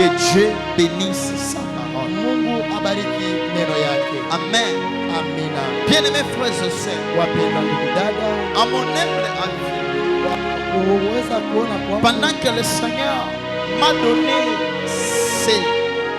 Que Dieu bénisse sa parole. Mungu abariki neno yake. Amen. Amina. Bien-aimés frères et sœurs, Wapenda ndugu dada, à mon humble avis, uweza kuona kwamba pendant que le Seigneur m'a donné ces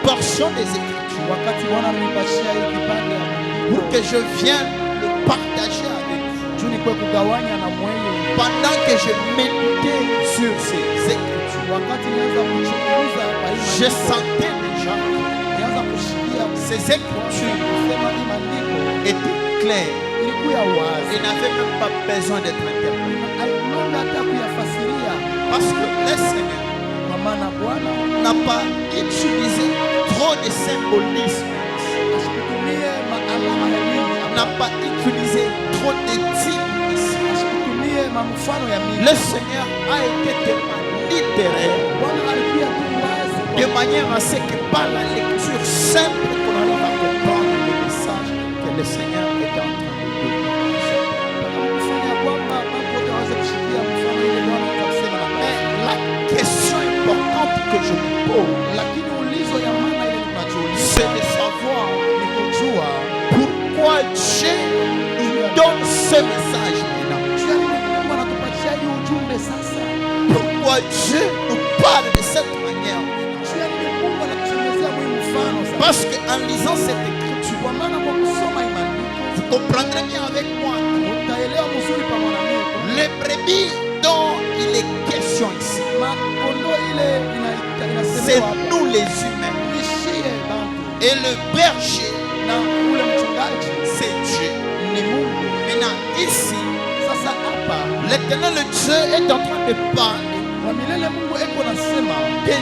portions des Écritures wakati Bwana alinipashia hii kipande ya pour que je vienne le partager avec vous, juu nikwe kugawanya na mwenye, pendant que je méditais sur ces Écritures, wakati nianza kuchunguza kwa hii je maandiko, sentais déjà nianza kushikia ces Écritures kusema hii maandiko étaient claires. ilikuwa wazi, Il n'avait même pas besoin d'être interprété. haikuomba hata kuyafasiria, Parce que le Seigneur kwa maana Bwana n'a pas utilisé trop de symbolisme, asikutumie maalama ya mingi, n'a pas utilisé trop de types ici. asikutumie mamfano ya mingi. Le Seigneur a été tellement littéraire Bwana alikuwa tu wazi de manière à ce que par la lecture simple qu'on arrive à comprendre le message que le Seigneur est en train de donner. kufanya kwamba mambo yote waweze kushikia mfano ile Bwana atasema na Mais la question importante que je me pose, lakini ulizo ya maana ile tunajiuliza c'est de savoir ni kujua pourquoi Dieu nous donne ce message maintenant. jua nini Mungu anatupatia hii ujumbe sasa, Pourquoi Dieu nous parle de cette manière. jua nini Mungu anatusemezea hii mfano sasa, Parce qu'en lisant cette écriture, kwa maana kwa kusoma hii maandiko vous comprendrez bien avec moi, utaelewa mzuri pamoja na mimi les brebis dont il est question ici, kondoo ile c'est inasemewa hapa nous les humains. nishie bantu Et le berger, na ule mchungaji c'est Dieu. ni Mungu. Maintenant, ici, Sasa hapa l'éternel Dieu est en train de parler wa milele Mungu eko nasema de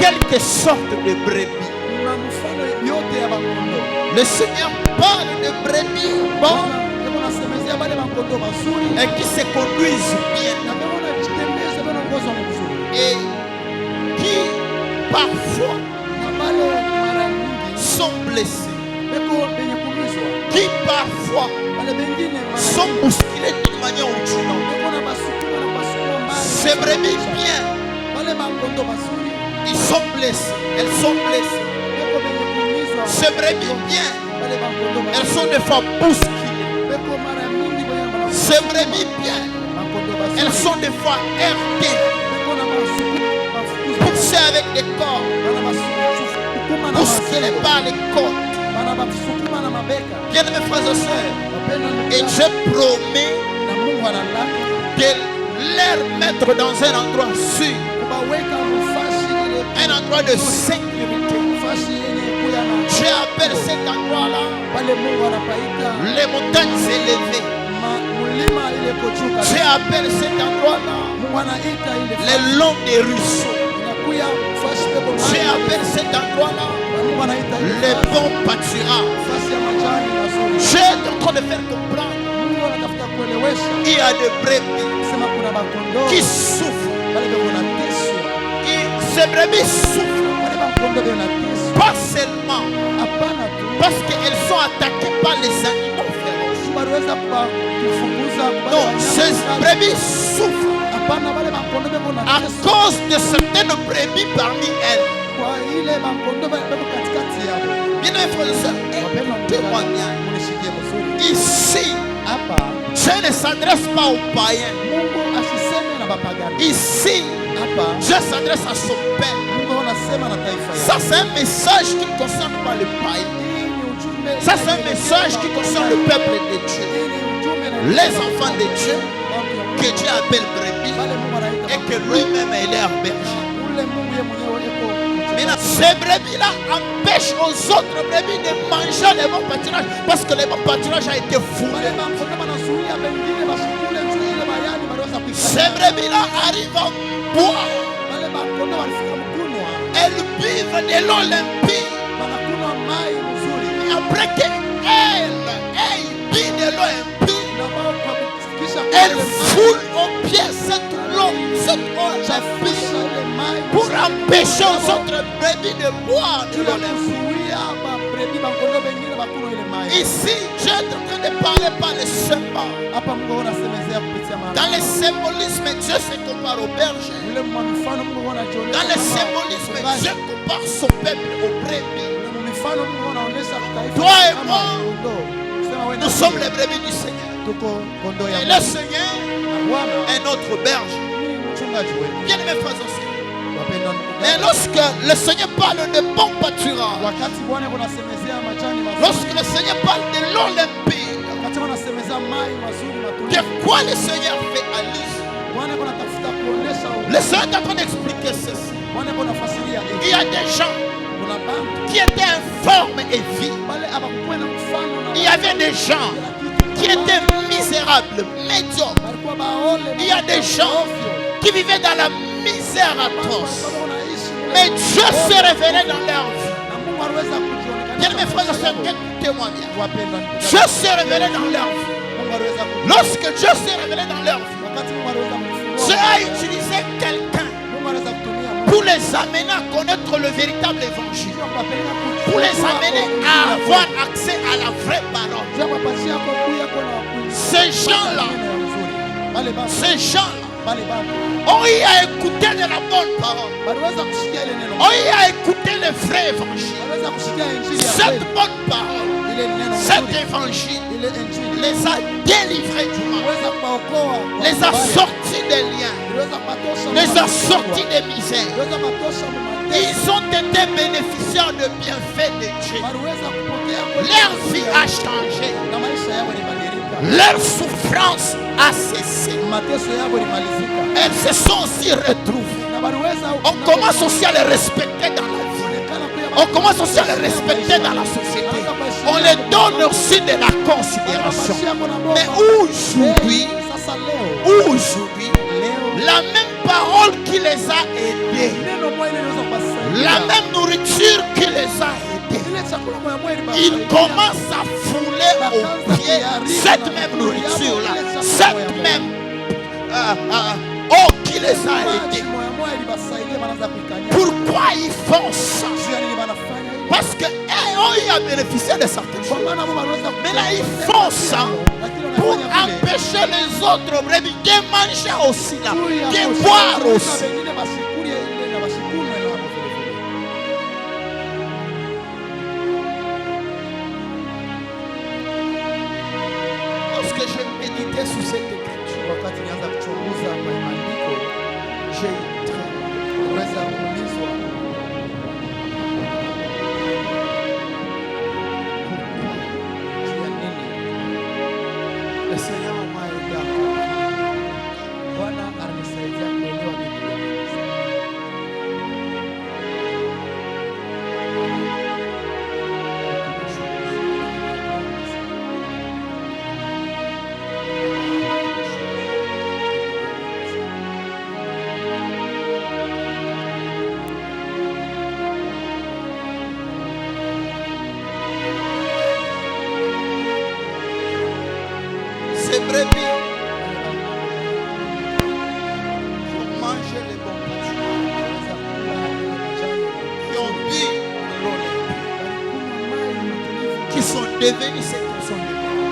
quelque sorte de brebis. na mfano yote ya bakondoo. Le Seigneur parle de brebis bons Eko nasemezea bale bakondoo mazuri et qui se conduisent bien na bwana jitembeze bwana ngozo mzuri et qui parfois na bale mara nyingi sont blessés, beko benye kumizwa qui parfois bale bengine sont bousculés d'une manière ou d'une autre. beko na basukuma mbali Ces brebis bien, bale bakondoo mazuri ils sont blessés, elles sont blessées. beko benye kumizwa Ces brebis bien, bale bakondoo elles mazuri sont des fois bousculées. beko mara mingi bwana bana Ces brebis bien, bakondoo mazuri elles sont des fois heurtées, beko na basukuma bafukuza poussées avec des corps, bana basukuma na bousculées masebo par les côtes. bana basukuma na mabeka Bien mes frères et sœurs, wapenda et ndugu Dieu promet na Mungu analaka de les mettre dans un endroit sûr, kubaweka mfashi ile un endroit de sécurité. mfashi yenye kuya na Dieu appelle cet endroit-là pale Mungu anapaita les montagnes élevées. mulima ile kochuka. Dieu appelle cet endroit-là Mungu anaita ile les longs des ruisseaux. inakuya mfashi pepo Dieu appelle cet endroit-là Mungu anaita ile les bons pâturages. mfashi ya majani mazuri. Dieu est en train de faire comprendre Mungu anatafuta kuelewesha qu'il y a des brebis sema kuna bakondoo qui souffrent. bale beko na teswa Et ces brebis souffrent bale bakondoo beko na teswa pas seulement hapana tu parce qu'elles sont attaquées par les animaux féroces. baliweza kufunguza Non, ces brebis souffrent hapana bale bakondoo beko na à teswa cause de certaines brebis parmi elles. kwa ile bakondoo beko katikati yao. Bien mes frères et sœurs, témoignage. Munishikie mzuri Ici, hapa Dieu ne s'adresse pas aux païens. Mungu asiseme na bapagani. Ici, Hapa Dieu s'adresse à son peuple. Mungu anasema na taifa Ça, yake. c'est un message qui ne concerne pas le païen. Hii ni ujumbe. Ça, c'est un message qui concerne le peuple de Dieu. Hii ni ujumbe na Les enfants de Dieu, que Dieu appelle brebis Bale Mungu anaita et que lui-même est leur berger. ule Mungu yeye mwenyewe yuko. Maintenant, ces brebis-là empêchent aux autres brebis de manger les bons pâturages parce que les bons pâturages a été foulé. Bale bakondoo banazuia bengine basikule juu ile mayani baliweza Ces kuifanya. brebis-là arrivent en bois. Bale bakondoo walifika mkunwa. Elles buvent de l'eau limpide. Banakunwa mai mzuri. Et après qu'elles aient bu de l'eau impure, Na wao kwa kufikisha Elle foule aux pieds cette eau limpide pour empêcher aux autres brebis de boire de l'eau limpide. Ici, Dieu est en train de parler par le symbole. Dans le symbolisme, Dieu se compare au berger. Dans le symbolisme, Dieu compare son peuple au brebis. Toi et moi, nous sommes les brebis du Seigneur. Et le Seigneur est notre berger. Bien aimés frères et sœurs. Et lorsque le Seigneur parle de bon pâturage, lorsque le Seigneur parle de l'eau limpide, de quoi le Seigneur fait allusion? Le Seigneur est en train d'expliquer ceci. Il y a des gens qui étaient informes et vides. Il y avait des gens qui étaient misérables, médiocres. Il y a des gens qui vivaient dans la misère atroce. Mais Dieu s'est révélé dans leur vie. Bien mes frères et sœurs, écoutez-moi bien. Dieu s'est révélé dans leur vie. Lorsque Dieu s'est révélé dans leur vie, Dieu a utilisé quelqu'un pour les amener à connaître le véritable évangile, pour les amener à avoir accès à la vraie parole. Ces gens-là ont eu à écouter de la bonne parole, ont eu à écouter le vrai évangile. Cette bonne parole, cet évangile les a délivrés du mal, les a sortis des liens, les a sortis des misères. Ils ont été bénéficiaires de bienfaits de Dieu. Leur vie a changé. Leur souffrance a cessé. Elles se sont aussi retrouvées. On commence aussi à les respecter dans la vie. On commence aussi à les respecter dans la société. On les donne aussi de la considération. Mais aujourd'hui, la même parole qui les a aidés, la même nourriture qui les a aidés, ils commencent à fouler aux pieds cette même nourriture-là, cette même eau qui les a aidés. Pourquoi ils font ça? Parce qu'ils ont bénéficié de certaines choses. Mais là, ils font ça pour empêcher les autres brebis de manger aussi là, de boire aussi. Lorsque j'ai médité sur cette écriture, j'ai eu le Seigneur m'a aidé à ces brebis qui ont mangé les bons pâturages, qui ont bu l'eau limpide, qui sont devenus ce qu'ils sont devenus.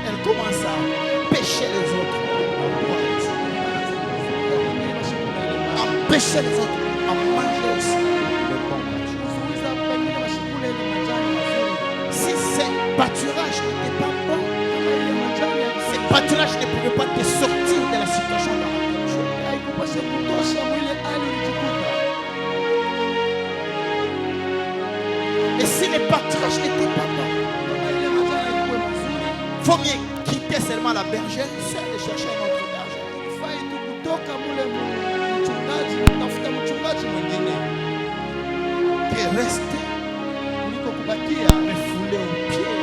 Elle commence à pécher les autres. Empêcher les autres à manger aussi le bon pâturage. Si ces pâturages n'étaient pas bons, ces pâturages ne pouvaient pas te sortir de la situation dans laquelle tu es. Et si les pâturages n'étaient pas bons, il faut mieux quitter seulement la bergère, c'est aller chercher un autre berger. Que rester me fouler aux pieds,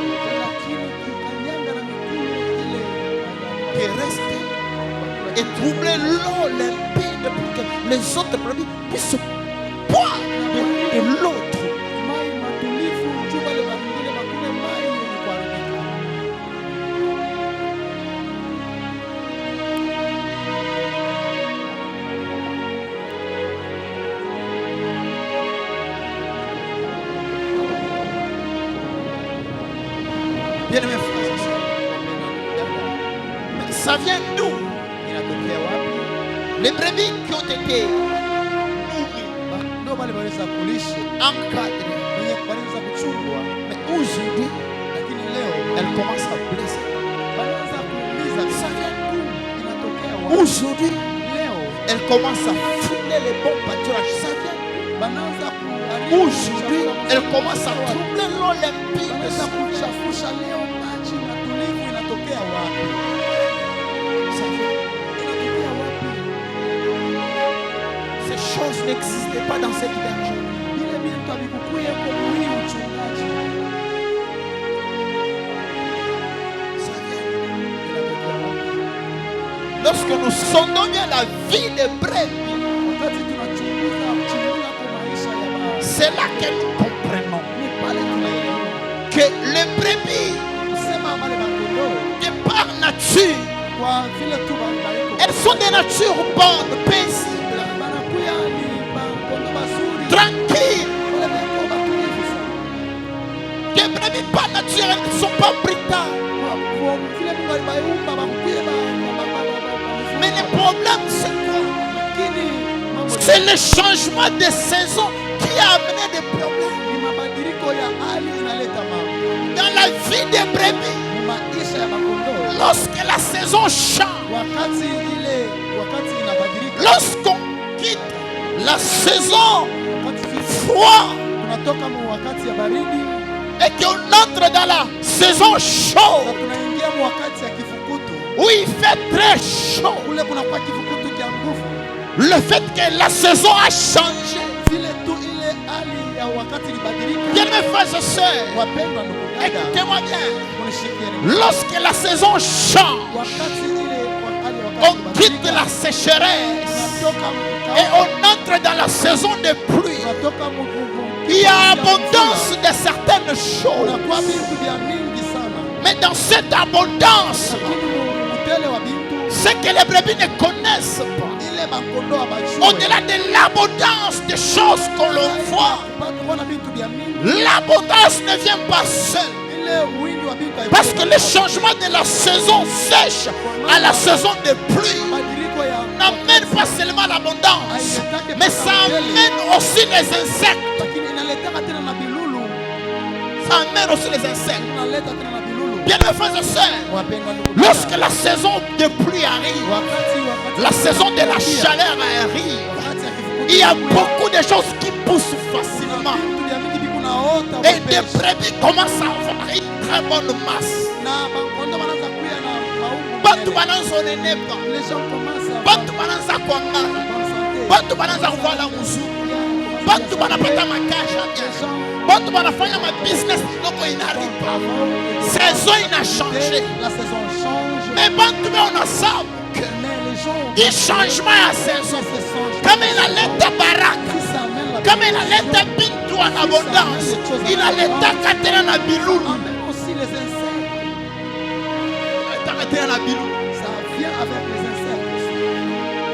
que rester et troubler l'eau limpide pour que les autres brebis puissent boire de l'autre. mai matulivu juu wale wengine wakule mai yenye kuharibika. Bien aimé frères et sœurs, mais ça vient d'où? Inatokea wapi? Les brebis qui ont été nourries, Ndio wale waliweza kulisha, encadrées, wenye waliweza kuchungwa, mais aujourd'hui, lakini leo elles commencent à blesser. waliweza kuuliza Ça vient d'où? inatokea wapi? Aujourd'hui, Leo elles commencent à fouler les bons pâturages. Ça vient d'où? wanaanza kuharibu Aujourd'hui, elles commencent à troubler l'eau limpide. wanaanza kuchafusha. Leo maji matulivu inatokea wapi? Ça vient d'où? Inatokea wapi? Ces choses n'existaient pas dans cette bergerie. Vile vitu havikukuye kwa hii uchungaji. Ça vient d'où? Inatokea wapi? Lorsque nous sondons bien la vie des brebis, Wakati tunachunguza mchunguza kwa maisha ya baba, c'est là que nous comprenons ni pale tunaelewa que les brebis, kusema wale makondoo de par nature, kwa vile tu bariko elles sont des natures bonnes, paisibles, banakuya ni bakondoo bazuri, tranquilles. wale bako batulivu sana. Des brebis pas naturelles qui ne sont pas brutales. Kwa vile Mungu alibaumba bakuye Mais le problème, c'est quoi? lakini mambo C'est le changement de saison qui a amené des problèmes. ni mabadiliko ya hali inaleta mambo. Dans la vie des brebis, Maisha ya makondoo lorsque la saison change, wakati inabadilika, lorsqu'on quitte la saison wakati froide tunatoka mu wakati ya baridi et qu'on entre dans la saison na chaude, tunaingia mu wakati ya kifukutu, où il fait très chaud, kule kunakuwa kifukutu cha nguvu. le fait que la saison a changé. Vile tu ile hali ya wakati ilibadilika. Bien mes frères et sœurs, Wapendwa ndugu dada, écoutez-moi bien. unishikieni. Lorsque la saison change, Wakati ile hali ya on wakati quitte ilibadilika, la sécheresse tunatoka et on entre dans la saison de pluie. tunatoka Il y a abondance de certaines choses. unakuwa vitu vya mingi sana, Mais dans cette abondance, lakini mtele wa bintu ce que les brebis ne connaissent pas, ile makondoo abajue. au-delà de l'abondance des choses que l'on voit, Kuona vitu vya mingi, l'abondance ne vient pas seule. ile wingi wa bintu Parce que le changement de la saison sèche à la saison de pluie mabadiliko ya n'amène pas seulement l'abondance, mais ça amène aussi les insectes. lakini inaletaka tena na bilulu, Ça amène aussi les insectes. inaleta tena na bilulu. Bien mes frères et sœurs, Wapendwa ndugu dada, lorsque la saison de pluie arrive, wakati la saison de la chaleur arrive, wakati ya kifukutu, il y a beaucoup de choses qui poussent facilement. vitu vya mingi vikunaota Et des brebis commencent à avoir une très bonne masse. na makondoo wanaanza kuya na maumbo. Bantu bananza onenepa, Les gens commencent à bantu bananza kwangana, bonne santé. bantu bananza kuvala muzuri, bantu banapata makasha bien, bantu banafanya ma business loko inaripa. Saison ina changé, La saison change, mais bantu be onasabu que mais les gens hii changement ya saison se changent. kama inaleta baraka, Ça amène la kama inaleta bintu en abondance, inaletaka tena na bilulu, amène aussi les insectes. inaletaka tena na bilulu. Ça vient avec les insectes.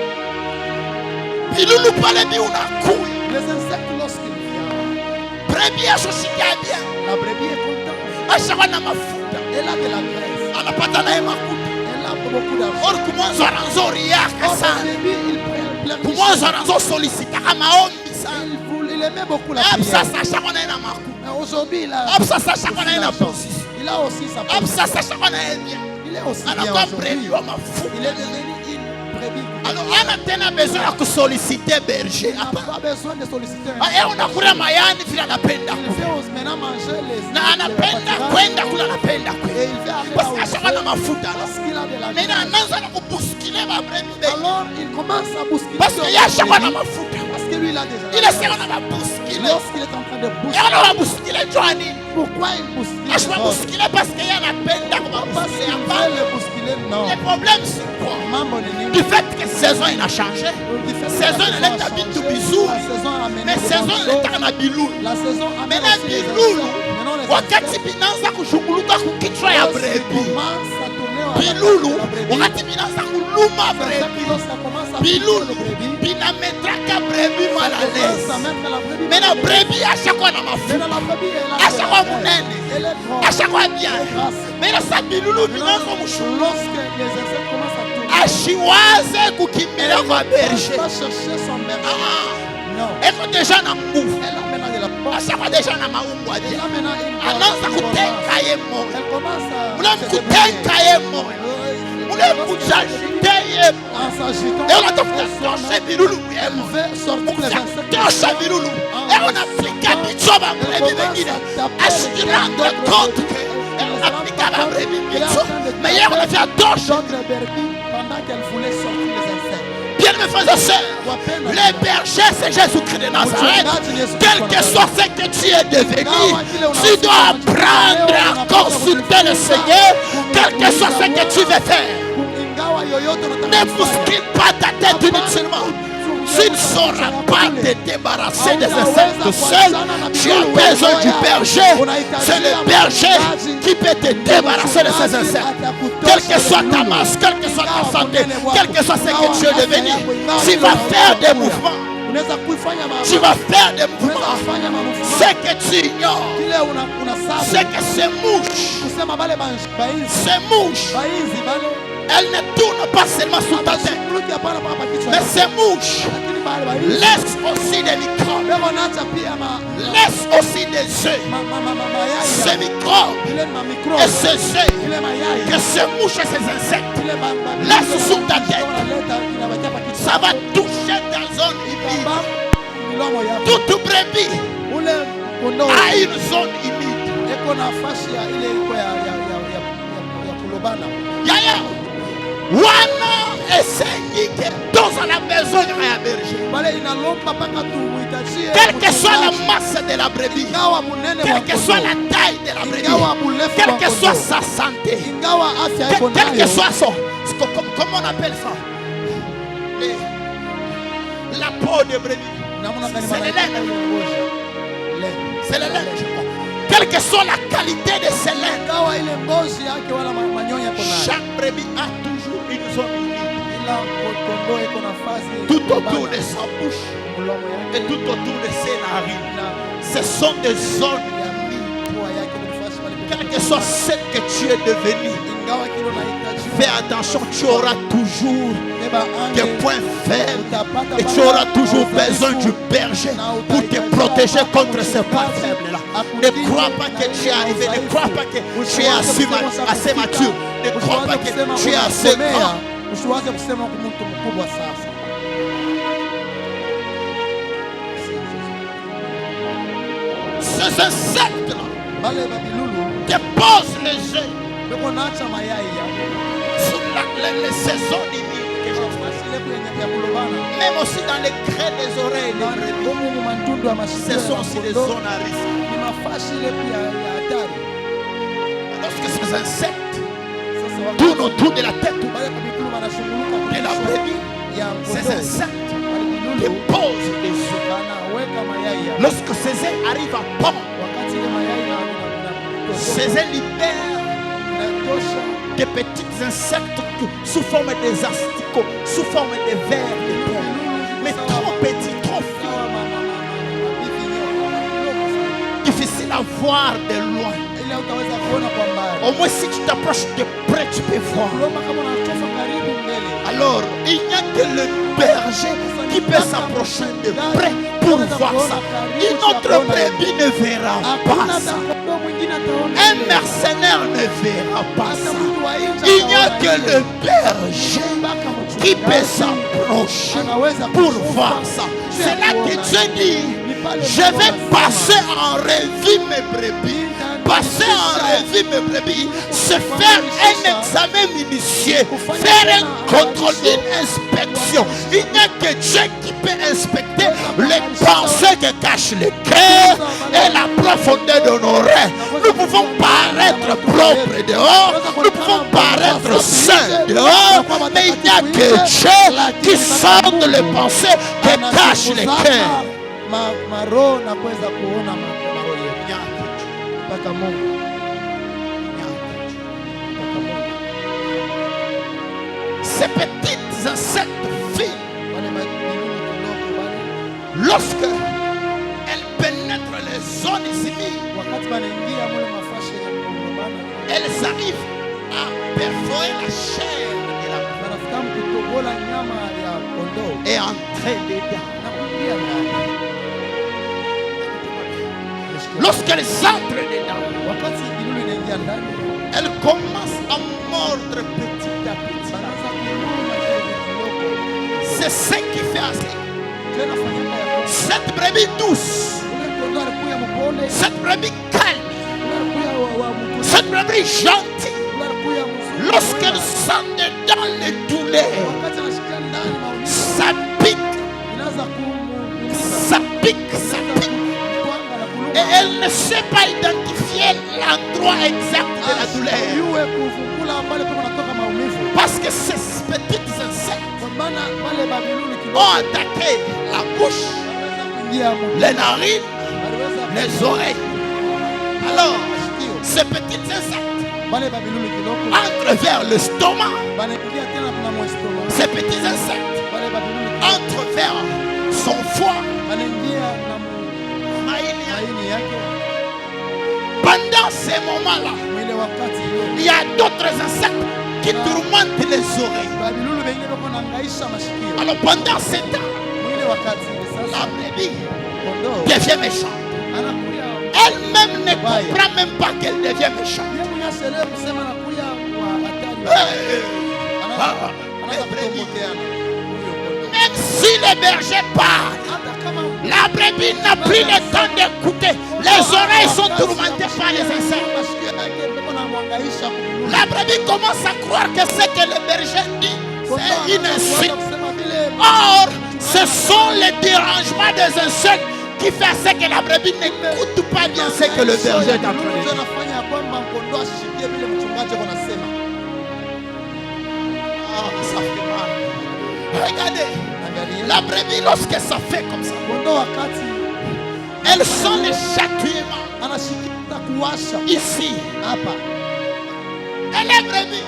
Bilulu pale bi unakuya, Les insectes lorsqu'ils viennent, brebis ashoshikia bien, la brebis est contente. ashakuwa na mafuta, Elle a de la graisse. anapata naye makuta. Elle a beaucoup d'argent. Or kumwanzo ananzoriaka Au sana, début, il pleure. kumwanzo ananzosolisitaka maombi sana. Il aimait beaucoup la Hapo prière. sasa ashakuwa naye na makuta, Mais aujourd'hui, il a hapo sasa ashakuwa naye na l'argent. position, Il a aussi sa hapo position. sasa ashakuwa naye bien, Il est aussi bien anakuwa aujourd'hui. brebis wa mafuta. Il est devenu une brebis. Alors ana tena besoin ya kusoliciter berger. Il n'a pas besoin de solliciter un Yeye unakula mayani vile anapenda Il fait maintenant manger les na anapenda pâturages. kwenda kula, anapenda Et kwenda il fait aller parce là que où ashakuwa na mafuta. parce qu'il a de la Mais graisse. anaanza na kubuskile ba brebis Alors il commence à bousculer. parce que yeye ashakuwa na mafuta. Parce que lui il a déjà la Ile graisse. sema na babuskile, Lorsqu'il est en train de yeye bousculer, ana babuskile jwani pourquoi il bouscule Ah, je vais les autres? bousculer parce qu'il y a la peine d'avoir Parce bousculé. qu'il veut les bousculer, non. Le problème, c'est quoi? Mambo ni nini? Du fait que saison il a changé. Du fait que Saison la elle est a habituée changé, du bisou. la saison a amené Mais de saison bonnes elle est choses. en abilou. La saison amène Maintenant aussi les bilulu. insectes. Maintenant les Wakati insectes binanza kushuguluka kukichwa ya brebi. commencent à tourner à Bilulu. la brebis. Wakati binanza kuluma C'est ça brebi. que lorsque ça commence à piquer Bilulu. le brebis, Binametraka brebi mal à l'aise. ça même que la brebis Maintenant brebi à chaque fois na mafu. Maintenant la brebis elle a À chaque fois elle munene. est grande. À chaque fois bien. Elle est grasse. Maintenant ça bilulu binanza mushulu. Lorsque les insectes commencent à tourner, Ashiwaze kukimbia kwa elle berger. va chercher son berger. Ah. Non. Eko deja na nguvu. Elle a maintenant de la force. Ashakuwa deja na maumbo Elle adia. a maintenant une Anaanza force. kutenga ye moyo. Elle commence à Mule se kutenga ye moyo. Mule kujajite ye moyo. en s'agitant. Et on atafuta toshe bilulu ye Elle moyo. veut sortir les insectes. Toshe bilulu. Et on applique bichoba brebi bengine. Ashiranga compte que on applique la brebi bicho. Mais hier on a fait toshe. D'autres brebis, pendant qu'elle voulait sortir les insectes. Bien mes frères et sœurs, les bergers c'est Jésus-Christ de Nazareth. Quel que soit ce que tu es devenu, tu dois apprendre à consulter le Seigneur. Quel que soit ce que tu veux faire, Ingawa yoyote unataka ne kufanya, bouscule pas ta tête inutilement. Tu ne sauras pas te débarrasser des insectes seul. Tu as besoin du berger. C'est le berger qui peut te débarrasser de ces insectes. Quelle que soit ta masse, quelle que soit ta santé, quel que soit ce que tu es devenu, tu vas faire des mouvements. unaweza kuifanya Tu vas faire des mouvements. unaweza kufanya Ce mambo que tu ignores, kile unasabu c'est que ces mouches, kusema bale baizi bale elles ne tournent pas seulement sous ta tête, abashughulikia hapana paka kichwa mais ces mouches lakini bale baizi laissent aussi des microbes, leo naacha pia laissent aussi des œufs. mayai Ces microbes ile ma micro et ces œufs ile mayai que ces mouches et ces insectes, ile laisse sous ta tête. wanaleta inabakia pa kichwa ça va toucher ta zone humide. Baba, milomo yako Toute brebis ule kondoo a une zone humide. eko na fashi ya ile iko ya kulobana Yaya, wana esengike dans la maison ya berger. bale inalomba mpaka tumuitajie Quelle que soit la masse de la brebis, ingawa munene wa quelle que soit la kondoo taille de la brebis, ingawa burefu quelle wa que soit kondoo sa santé, ingawa afya iko quel que nayo soit son, comment on appelle ça? La peau de brebis. namna gani C'est le banaita lait. ile ngozi le C'est le lait, je crois. Quelle que soit la qualité de ce lait, ingawa ile ngozi yake wala manyoya iko nayo chaque brebis a toujours une zone humide. ila kondoo iko na fazi Tout autour de sa bouche mlomo et yake tout autour de ses narines. na Ce sont des zones ya humides. pua yake ni fazi pale Quelle que soit celle que tu es devenu, ingawa kile unahitaji fais attention, tu auras toujours beba des ange points faibles. utapata Et tu auras toujours besoin du berger pour te protéger contre ces points faibles-là. Ne crois pas que tu es arrivé, ne crois pas que tu es assez mature, ne crois pas que tu es assez grand. usiwaze kusema mtu mkubwa sasa Ces insectes-là bale babilulu déposent les œufs beko naacha mayai ya sur les saisons humides que je vois. ile kwenye ya kulobana Même aussi dans les craies des oreilles des brebis. Mungu mu mantundu ya Ce masikio sont aussi des zones à risque. ni mafashi ile pia ya hatari Lorsque ces insectes sasa tournent autour de la tête bale babilulu wanashunguluka de la brebis, ya ces kondoo insectes babilulu déposent les œufs. anaweka mayai ya Lorsque ces œufs arrivent à pont, wakati ile mayai na ces œufs libèrent inatosha des petits insectes sous forme des asticots, sous forme de vers de terre. Mais trop petits, trop fins, difficiles à voir de loin. ile utaweza kuona kwa mbali. Au moins si tu t'approches de près, tu peux voir. Kulomba kama unatoka karibu mbele. Alors, il n'y a que le berger qui peut s'approcher de près pour voir ça. Une autre brebis ne verra Hakuna pas hata ça. kondoo mwingine ataona. Un mercenaire ne verra pas Hata ça. mtu wa nje Il n'y a ataona que ile. le berger Mpaka qui peut mchungaji s'approcher anaweza pour kukufa. voir ça. C'est là que Kuona. Dieu dit, Ni pale je vais Mungu passer en revue mes brebis passer en revue mes brebis, c'est faire un examen minutieux, faire un contrôle, une inspection. Il n'y a que Dieu qui peut inspecter les pensées que cachent le cœur et la profondeur de nos reins. Nous pouvons paraître propres dehors, nous pouvons paraître saints dehors, mais il n'y a que Dieu qui sonde les pensées que cachent le cœur. Maroho na kuweza kuona maroho yetu mpaka Mungu. Ces petites insectes fines, lorsque elles pénètrent les zones ici, elles arrivent à perforer la chair de la et entrer dedans. Lorsqu'elles entrent dedans, elles commencent à mordre petit à petit. C'est ce qui fait assez. Cette brebis douce, cette brebis calme, cette brebis gentille, lorsqu'elle sent dedans les douleurs, ça pique, ça pique, ça pique. Et elle ne sait pas identifier l'endroit exact de la douleur. Parce que ces petits insectes ont attaqué la bouche, les narines, les oreilles. Alors, ces petits insectes entrent vers l'estomac. Ces petits insectes entrent vers son foie. Pendant ces moments-là, il y a d'autres insectes qui tourmentent les oreilles. Alors pendant ce temps, la brebis devient méchante. Elle-même ne comprend même pas qu'elle devient méchante. Même si le berger parle, la brebis n'a plus le temps d'écouter. Les oreilles sont tourmentées par les insectes. La brebis commence à croire que ce que le berger dit, c'est une insulte. Or, ce sont les dérangements des insectes qui font ce que la brebis n'écoute pas bien ce que le berger est en train de dire. Ah, ça fait mal. Regardez, la brebis, lorsque ça fait comme ça, elle sent les châtiments ici. Elle est brebis.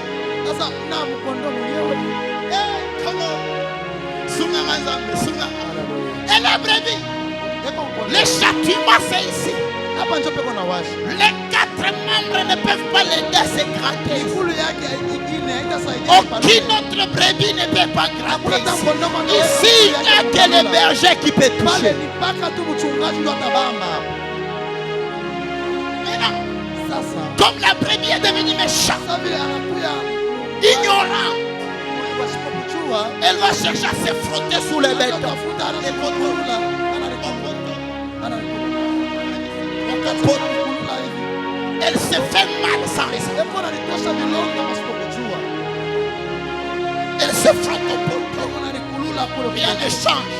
Elle est brebis. Les châtiments, c'est ici. Les 4 membres ne peuvent pas l'aider à se gratter. Aucune autre brebis ne peut pas gratter ici. Ici, il n'y a que le berger qui peut toucher. Maintenant, comme la brebis est devenue méchante, ignorante, elle va chercher à se frotter sous les bêtes. Elle se fait mal sans raison. Elle se frotte au poteau. Rien ne change.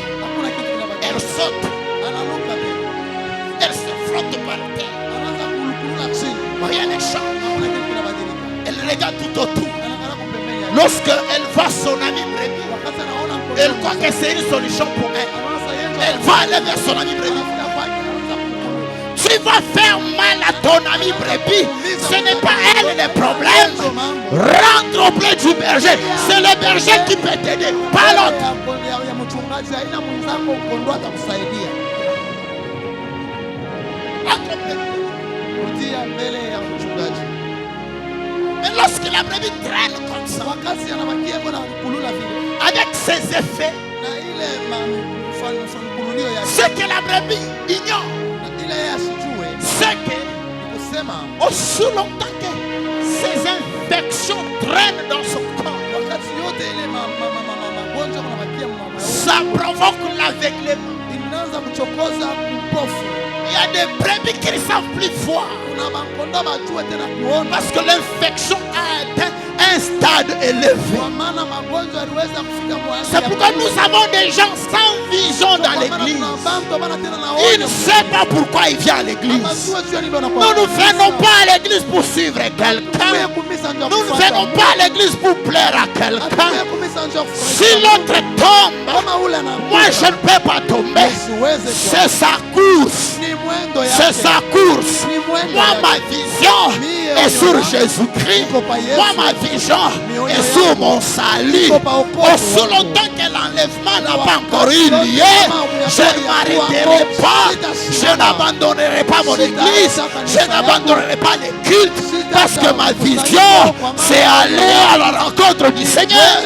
Elle saute. Elle se frotte par terre. Rien ne change. Elle regarde tout autour. Lorsqu'elle voit son ami brebis, elle croit que c'est une solution pour elle. Elle va aller vers son ami brebis. Tu vas faire mal à ton ami brebis. Ce n'est pas elle le problème. Rentre auprès du berger. C'est le berger qui peut t'aider, pas l'autre. Mais lorsque la brebis traîne comme ça, avec ses effets, ce que la brebis ignore, c'est que aussi longtemps que ces infections traînent dans son corps, ça provoque l'aveuglement. Il y a des brebis qui ne savent plus voir. Parce que l'infection a atteint un stade élevé. C'est pourquoi nous avons des gens sans vision dans l'église. Il ne sait pas pourquoi il vient à l'église. Nous ne venons pas à l'église pour suivre quelqu'un. Nous ne venons pas à l'église pour plaire à quelqu'un. Si l'autre tombe, moi je ne peux pas tomber. C'est sa course. C'est sa course. Moi ma vision est sur Jésus-Christ. Moi ma vision est sur mon salut. Aussi longtemps que l'enlèvement n'a pas encore eu lieu, je ne m'arrêterai pas. Je n'abandonnerai pas mon église. Je n'abandonnerai pas les cultes. Parce que ma vision, c'est aller à la rencontre du Seigneur.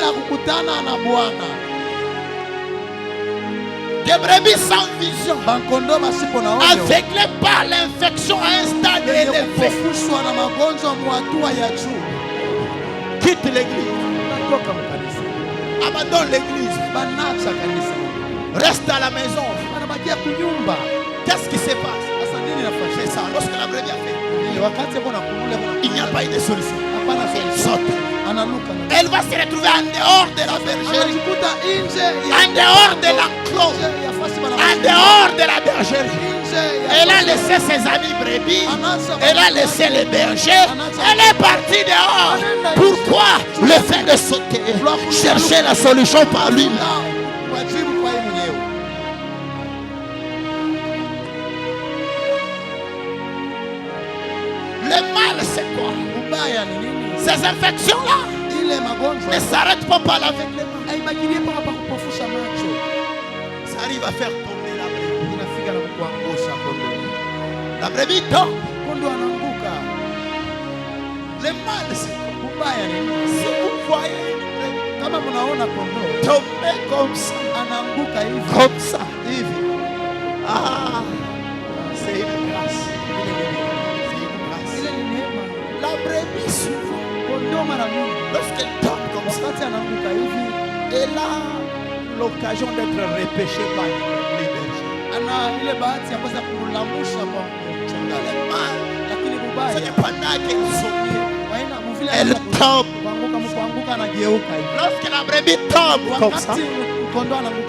Des brebis sans vision, aveuglés par l'infection à un stade élevé, quitte l'église, abandonne l'église, reste à la maison. Qu'est-ce qui se passe? C'est ça. Lorsque la brebis a fait, il n'y a pas eu de solution. Elle saute. Elle va se retrouver en dehors de la bergerie, en dehors de l'enclos, en dehors de la bergerie. Elle a laissé ses amis brebis, elle a laissé les bergers, elle est partie dehors. Pourquoi le fait de sauter, chercher la solution par lui? Le mal, c'est quoi? Ces infections-là ne s'arrêtent pas par l'aveuglement. Ça arrive à faire tomber la brebis. La brebis tombe. Le mal, c'est quoi? Si vous voyez tomber comme ça, comme ça, ah, c'est une grâce. La brebis souvent, lorsqu'elle tombe comme ça, elle a l'occasion d'être repêchée par les bergers. Ce n'est pas là qu'elle saute. Elle tombe. Lorsque la brebis tombe comme ça,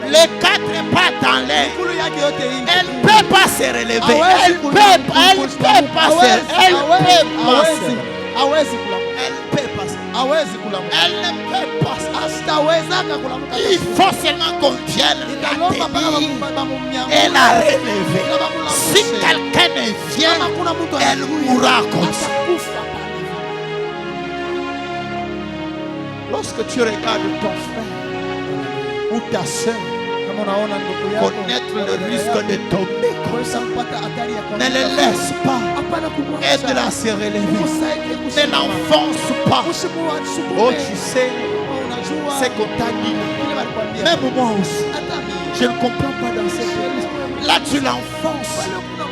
les quatre pattes en l'air, elle ne peut pas se relever. Elle ne peut pas il faut seulement qu'on vienne la tenir et la relever. Si quelqu'un ne vient, elle mourra comme ça. Lorsque tu regardes ton frère ou ta soeur connaître le risque de tomber comme ça, ne le laisse pas. Aide-la à se relever. Ne l'enfonce pas. Oh, tu sais, c'est qu'on t'a dit. Même moi aussi, je ne comprends pas dans cette église. Là, tu l'enfonces.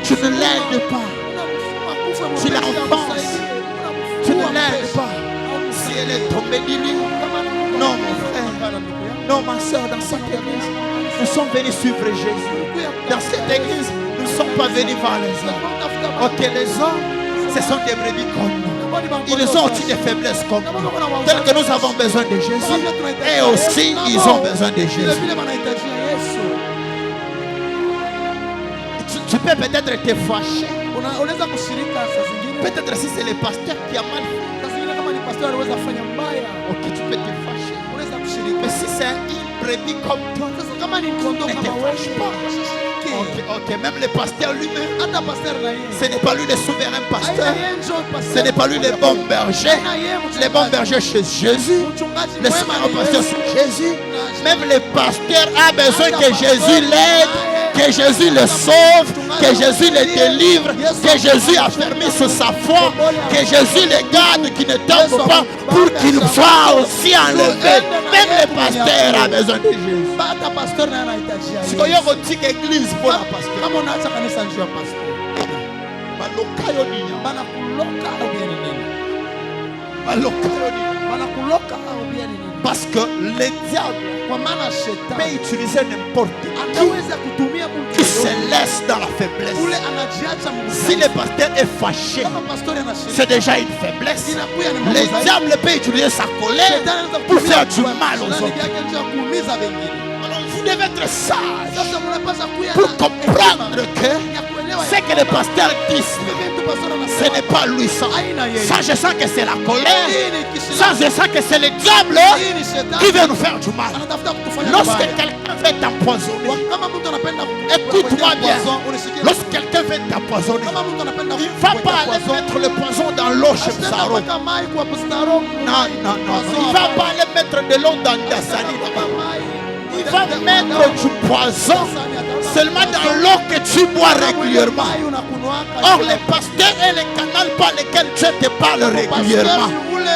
Tu ne l'aides pas. Tu l'enfonces. Tu ne l'aides pas. Si elle est tombée du lit, non, mon frère, non, ma soeur, dans cette église, nous sommes venus suivre Jésus. Dans cette église, nous ne sommes pas venus voir les hommes. Ok, les hommes, ce sont des brebis comme nous. Ils ont aussi des faiblesses comme nous. Telles que nous avons besoin de Jésus. Et aussi, ils ont besoin de Jésus. Tu peux peut-être te fâcher. Peut-être si c'est le pasteur qui a mal fait. Ok, tu peux te fâcher. Mais si c'est une brebis comme toi, ne te fâche pas. Ok, même le pasteur lui-même, ce n'est pas lui le souverain pasteur. Ce n'est pas lui le bon berger. Le bon berger chez Jésus. Le souverain pasteur c'est Jésus. Même le pasteur a besoin que Jésus l'aide, que Jésus le sauve, que Jésus le délivre, que Jésus affermisse sa foi, que Jésus le garde, qu'il ne tombe pas, pour qu'il soit aussi enlevé. Même le pasteur a besoin de Jésus. Si vous avez une église pour la pasteur, wanakuloka au bien nini? Parce que le diable Kwa maana peut shetani utiliser n'importe qui anaweza kutumia mtu qui se yoyote laisse dans la faiblesse. ule anajiacha Si le mdhaifu. pasteur est fâché, Kama pastori anashiriki, c'est déjà une faiblesse. inakuwa ni Le mdhaifu. diable peut utiliser sa colère Shetani anaweza pour kutumia faire du kwa mal aux shetani autres. yake nje ya kuumiza wengine. Alors vous devez être sage Sasa mnapaswa kuya pour na comprendre hekima que ya kuelewa ce que le pasteur dit, ce n'est pas lui ça. Ça, je sens que c'est la colère. Ça, je sens que c'est le diable qui veut nous faire du mal. Lorsque quelqu'un veut t'empoisonner, écoute-moi bien. Lorsque quelqu'un veut t'empoisonner, il ne va pas aller mettre le poison dans l'eau chez Psaro. Non, non, non. Il ne va pas aller mettre de l'eau dans Dassani. Il va mettre du poison seulement dans l'eau que tu bois régulièrement. Or, les pasteurs et les canaux par lesquels Dieu te parle régulièrement.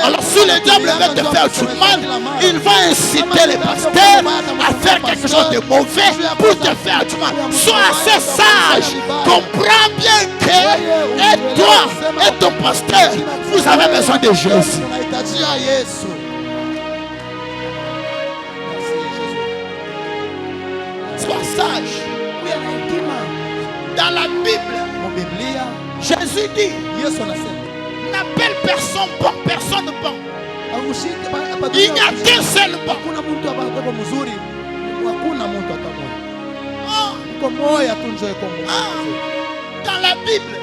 Alors, si le diable veut te faire du mal, il va inciter les pasteurs à faire quelque chose de mauvais pour te faire du mal. Sois assez sage. Comprends bien que et toi et ton pasteur, vous avez besoin de Jésus. Sois sage. Dans la Bible, Jésus dit, n'appelle personne bon, personne bon. Il n'y a qu'un seul bon. Dans la Bible,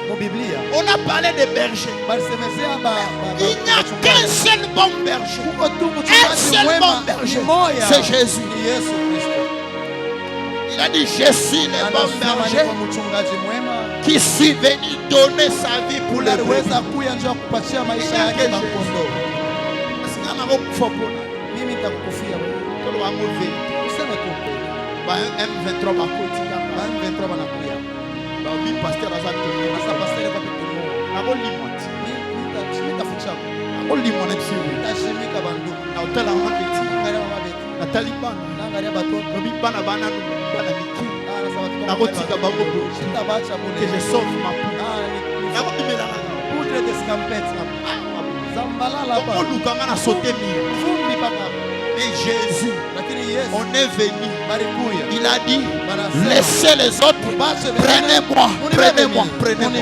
on a parlé des bergers. Il n'y a qu'un seul bon berger. Un seul bon berger, c'est Jésus. Il a dit, je suis le bon berger qui suis venu donner sa vie pour les brebis. Que je sauve ma mais Jésus, on est venu. Il a dit, laissez les autres. Prenez-moi, prenez-moi, prenez-moi.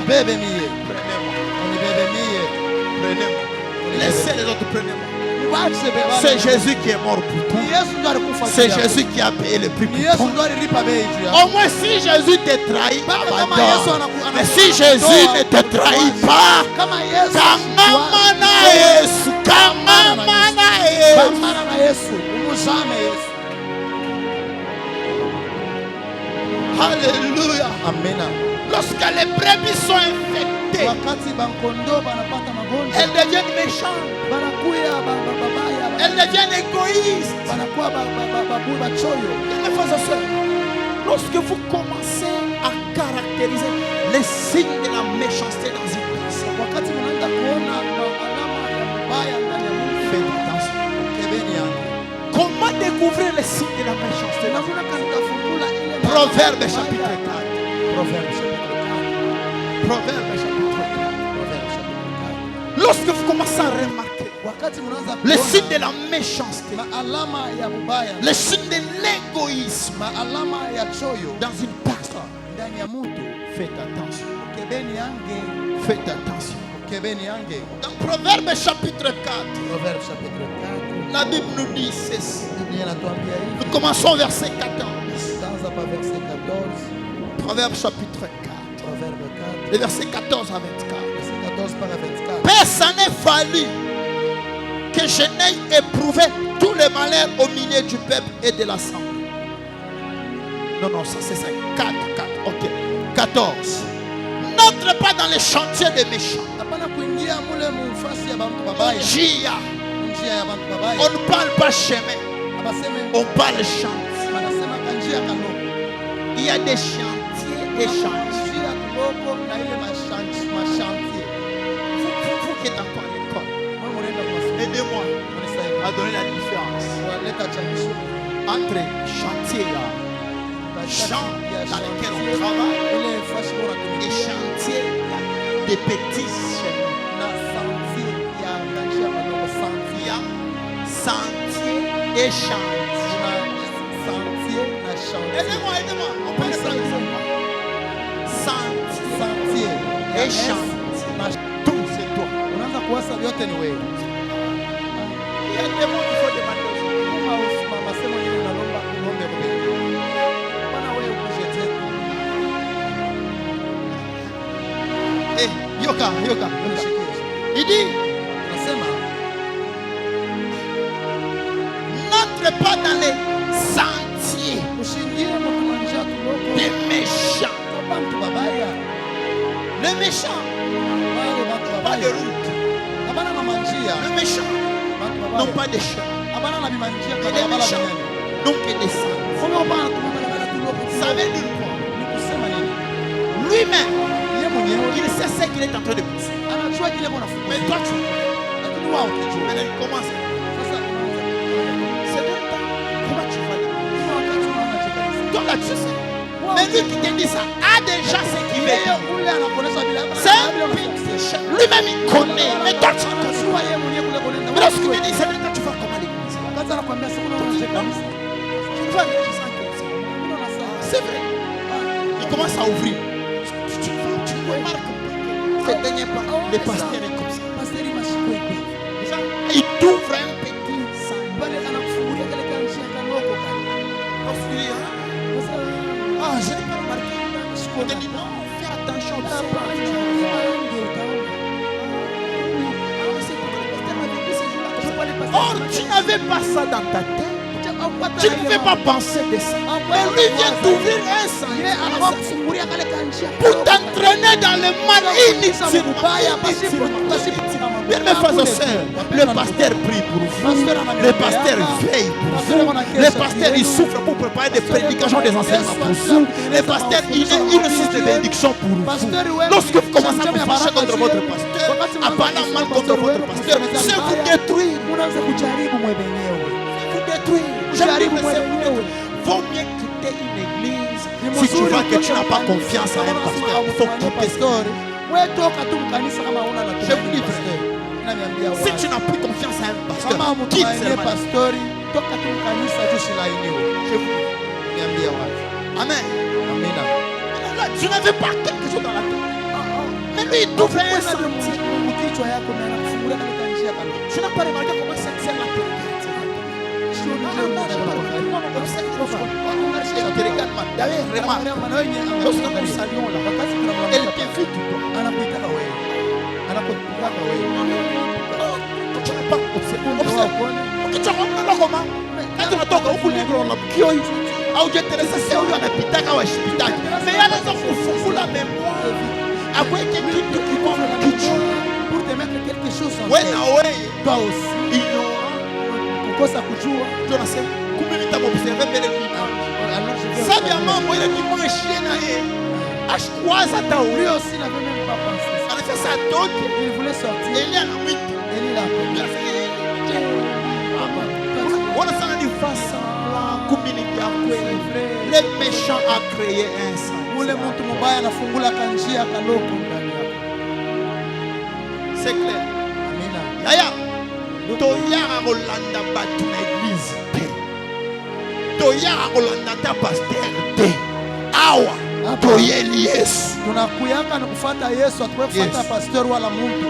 Laissez les autres, prenez-moi. C'est Jésus qui est mort pour toi. C'est Jésus qui a payé le prix pour toi. Au moins si Jésus te trahit, abandonne. Mais si Jésus ne te trahit pas, Alléluia. Amen. Lorsque les brebis sont infectées, elles deviennent méchantes. Elles deviennent égoïstes. Lorsque vous commencez à caractériser les signes de la méchanceté dans une personne, faites attention. Comment découvrir les signes de la méchanceté? Proverbe chapitre 4. Proverbe chapitre 4. Lorsque vous commencez à remarquer le signe de la méchanceté, le signe de l'égoïsme dans une personne, faites attention. Faites attention. Dans Proverbe chapitre 4, la Bible nous dit ceci. Nous commençons au verset 14. Proverbe chapitre 4. Le verset 14 à 24. Père, ça n'est fallu que je n'aie éprouvé tous les malheurs au milieu du peuple et de l'assemblée. Non, ça c'est ça. 4. Ok. 14. N'entre pas dans les chantiers des méchants. On ne parle pas chemin. On parle chantier. Il y a des chantiers et chantiers. Vous qui êtes encore à l'école, aidez-moi à donner la différence entre chantier champ dans lequel on travaille et chantier des petits chemins. Il y a et chantier. Sentier na chantier. Aidez-moi. On peut le prendre. Sentier Et chantier. Tout c'est toi. unaanza kuwasa vyote ni wewe. Il y a des mots qu'il faut demander. Kama usimama sema nini unalomba uombe kwa Mungu. Bwana wewe ukujete. Yoka. Unishikie. Il dit, Nasema n'entre pas dans les sentiers ushingie mtumanja tuloko. des méchants. Bantu babaya. Les méchants, Wale bantu pas de babaya. route. Habana na manjia. Les méchants Bantu n'ont babaya. pas de chemin. Habana na bimanjia Et kwa les barabara méchants binene. n'ont que des sentiers. Kama bana tumabala tuloko. Ça veut dire quoi? Ni kusema nini? Lui-même, Yeye mwenyewe il sait ce qu'il est en train de penser. anajua kile kuna fuko. Mais toi, tu Lakini wao kijua. maintenant, il commence. Sasa C'est le temps. Comment tu vas le kuna wakati unaona chekani. Toi, là, tu sais. Mais lui qui te dit ça a déjà ce qu'il veut Yeye dire. ule anakuonesha bila hapa. C'est un petit. Lui-même, il connaît. Mais toi, tu connais. anajua yeye mwenyewe kule kule. Mais lorsqu'il te dit, c'est le temps, tu vas comment l'église. Wakati anakuambia sasa unaona chekani. Tu vas l'église sans que ça. Unaona sawa. C'est vrai. Il commence à ouvrir. Tu remarques que dernier pas, le pasteur est comme ça. Pasteur mashiko ipi. Il t'ouvre un petit sang. Pale anakufungulia kile kanjia kanoko kale. Lorsqu'il dit, Sasa je n'ai pas remarqué. On te dit, non, fais attention. Or, tu n'avais pas ça dans ta tête. Tu ne pouvais pas penser de ça. Mais lui vient t'ouvrir un sang pour t'entraîner dans le mal inutilement. Bien, mes frères et sœurs, le pasteur prie pour vous. Le pasteur veille pour vous. Le pasteur, il souffre pour préparer des prédications, des enseignements pour vous. Le pasteur, il réussit des bénédictions pour vous. Lorsque vous commencez à vous fâcher contre votre pasteur, à parler mal contre votre pasteur, c'est vous détruire. unaanza kujaribu mwe wenyewe. Vous détruire. Kujaribu mwe wenyewe. Vaut mieux quitter une église si tu vois que tu n'as pas confiance en un pasteur. Il faut quitter ça. Wewe toka tu mkanisa kama una na Je vous dis vrai. Naniambia Si tu n'as plus confiance en un pasteur, kama quitte mtumaini seulement. pastori toka tu mkanisa tu silainiwe. Je vous dis. Niambia wapi? Amen. Amina. Mais là, tu n'avais pas quelque chose dans la tête. Mais lui, il t'ouvre un Wewe ndio sentier. kichwa yako na anakufungulia katika njia kama. Tu n'as pas remarqué comment cette scène a été. Sio ndio Elle te regarde mal. D'ailleurs, remarque. Lorsque nous saluons là, elle te vit tout droit. anakuitaka wewe. Anakutaka wewe. Tu n'as pas observé. Tu as remarqué comment? Quand unatoka huku libro unamkio hivi au jeteresa huyo anapitaka wa hospitali. Mais anaweza kufungula memoire. Akweke kitu kimoja kichwa. Pour te mettre quelque chose en Wewe tête. na wewe Toi aussi. ignorant. Kukosa kujua. Tu unasema kumbe nitamobserve mbele hivi. Alors je vais. Sabi ya mambo ile dimanche na yeye. Ashikwaza hata Lui huyo. aussi n'avait même pas pensé. Anafanya atoke. Il voulait sortir. Eli anamwita. Et il a appelé. Wana sana ni fasa kumini ya kweli. Le méchant a créé un sang. Ule mtu mubaya anafungula kanjia kaloko ndani yako. C'est clair. Amina. Yaya. Toyaka kolanda batu na église te. Toyaka kolanda ta pasteur te. Awa. Toyeli Yesu. Tunakuyaka na kufuata Yesu, atuwe kufuata Yes. pastor wala mtu.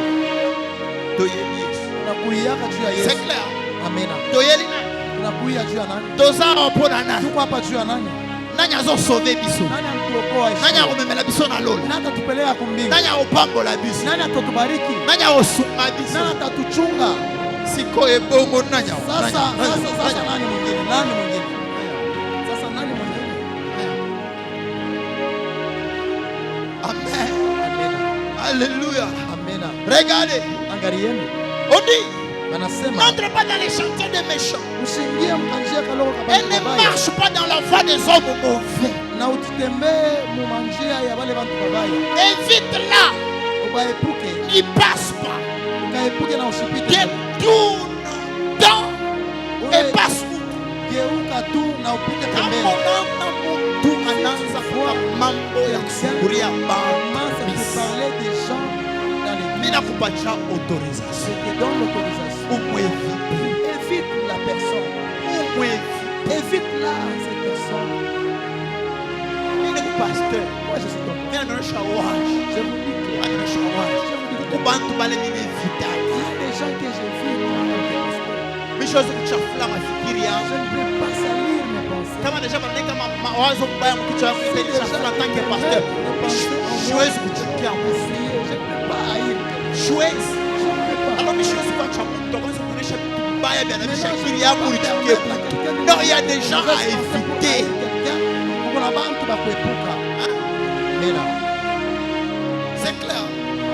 Toyeli Yesu. Tunakuyaka juu ya C'est Yesu. clair. Amina. Toyeli na. Tunakuya juu ya nani? Tozara mpona na. Tuko hapa juu ya nani? Nani azo sauver biso. Nani anatuokoa? Nani akomemela biso na lola. Nani atatupeleka kumbingu? Nani akopambola biso. Nani atatubariki? Nani akosunga biso. Nani atatuchunga? Sikoyo ebongo nani Sasa nani mwingine? Nani mwingine? Sasa nani mwingine? Amen. Amina. Alléluia. Amina. Regardez. Angalieni. On dit, Anasema n'entre pas dans les chantiers des méchants. usiingie mkanjia kaloko Et kabisa ne babaya. marche pas dans la voie des hommes mauvais. Na utitembee mu manjia ya wale bantu babaya. Évite là. Ubaepuke. N'y passe pas. Ukaepuke na usipite. Détourne dans et passe où. Geuka tu na upite Kama pembeni. unaona mtu anaanza kuwa mambo ya kufungulia Commence à te bamisi. parler des gens dans les Mimi nakupatia autorisation. Je te donne l'autorisation. Umwevite. Évite la personne. Évite là cette personne. Pasteur. Moi je suis ton pasteur. Je vous dis Je vous dis que il y a des gens que j'ai vus je je ne peux pas salir mes pensées. kama deja baneka mawazo mbaya mkichwa yangu nitachafula tanke pasteur. Siwezi kuchukia Mungu. Je ne peux pas haïr quelqu'un. Siwezi. Je ne peux pas. Alors siwezi kuacha Mungu kwanza kuonesha vitu mbaya vya nabisha akili yangu nichukie Mungu. Non, il y a des gens à éviter. Kuna bantu bakuepuka. Amina. C'est clair.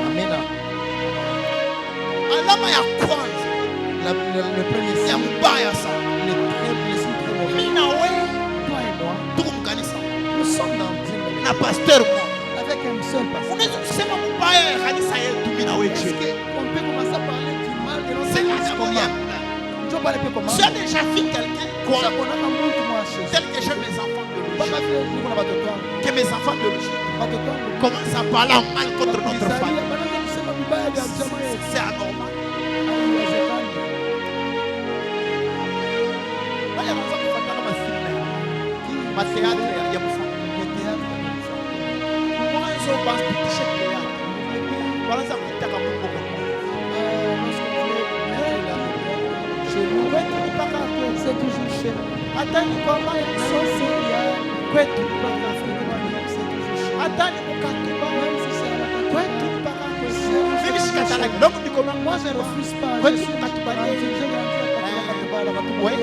Amina. Alama ya kwanza Le premier ya signe, mbaya sana. le signe très mauvais. Mimi na wewe Toi et moi, tuko mkanisa nous sommes dans une na pasteur moi. avec un seul pasteur. Unaweza kusema mbaya ya kanisa yetu mimi na wewe Est-ce je. qu'on peut commencer à parler du mal de notre C'est la église sababu ya comment? Je vais parler comment? j'ai déjà vu quelqu'un quoi Ça qu'on a comme monde moi chez tel que j'ai mes enfants de Papa loger. vile niko na watoto wangu. Que mes enfants de loger Watoto wangu. commencent à parler en mal contre notre famille. Banaanza kusema vibaya vya jamaa yetu. C'est anormal. Haiwezekani. Wale wanaanza kufuata kama filme. Mateatro ya kufanya. Peke yake kabisa. Mwanzo basitishe kwa. Wanaanza kutaka Mungu kwa Mungu. Lorsqu'on veut mettre la chez nous, Kwetu mpaka kwetu. c'est toujours chez nous. Hata ni kwa mbaya Même sosi. s'il y a Kwetu pas mpaka d'Afrique, kwetu. c'est toujours chez nous. Hata ni mkatuba. Même si c'est à la campagne. Kwetu mpaka kwetu. C'est Mimi toujours sikatala chez nous. kidogo niko na Moi, je ne refuse pas. Kwetu Je suis mkatubali. j'ai grandi à Katubala, Katubala. Oui,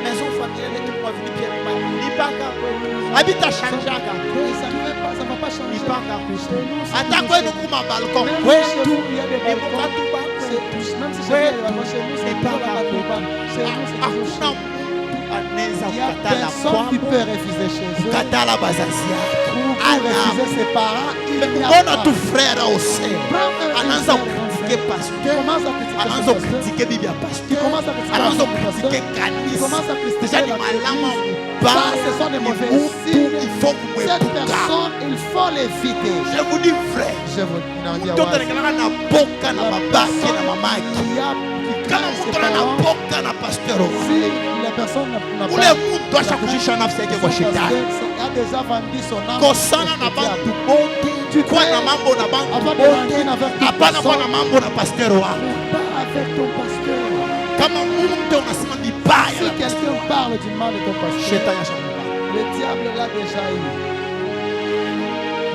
maison familiale yetu kwa vile pia mpaka kwetu. Habita shanjaka. Ça ne va pas changer. Mpaka kwetu. Chez nous, c'est Hata toujours kwenu chez nous. kuma balcon. Même si Kwetu. chez vous, il y a des Ni balcons. mkatuba C'est kwetu. tous. Même si Ouais. chez nous, c'est Mpaka pas la Katubala. Chez nous, c'est toujours Hakuna chez nous. mtu anaweza Il n'y a kukatala personne qui kwako, peut refuser chez eux. kukatala bazazi yako. Pour refuser ses parents, il n'y a Mbona pas. tu frère ose anaanza kukritike Tu pasteur, commences à critiquer anaanza son pasteur. kukritike bibi ya Tu pasteur, commences à critiquer anaanza son pasteur. kukritike Tu kanisa. commences à critiquer Deja ni la malama église. mbaya, Ça, ce sont des ni mauvais mtu, signes. il faut Cette kumwepuka. personne, il faut l'éviter. Je vous dis frère, Je vous dis, mtu anaonekana na boka na babake na mamake. qui Kama craint ses mtu ana parents, boka na pasteur, si la personne n'a ule mtu asha kushusha nafsi yake kwa shetani. a déjà vendu son âme Kosana na au diable. bantu bote, kuwa na mambo na bantu Avant de bote, rentrer avec toute hapana kuwa na personne, mambo na pasteur wako. pas avec ton pasteur. Kama mtu unasema vibaya Si na pasteur, quelqu'un parle du mal de ton pasteur, shetani ashakupa. le diable l'a déjà eu.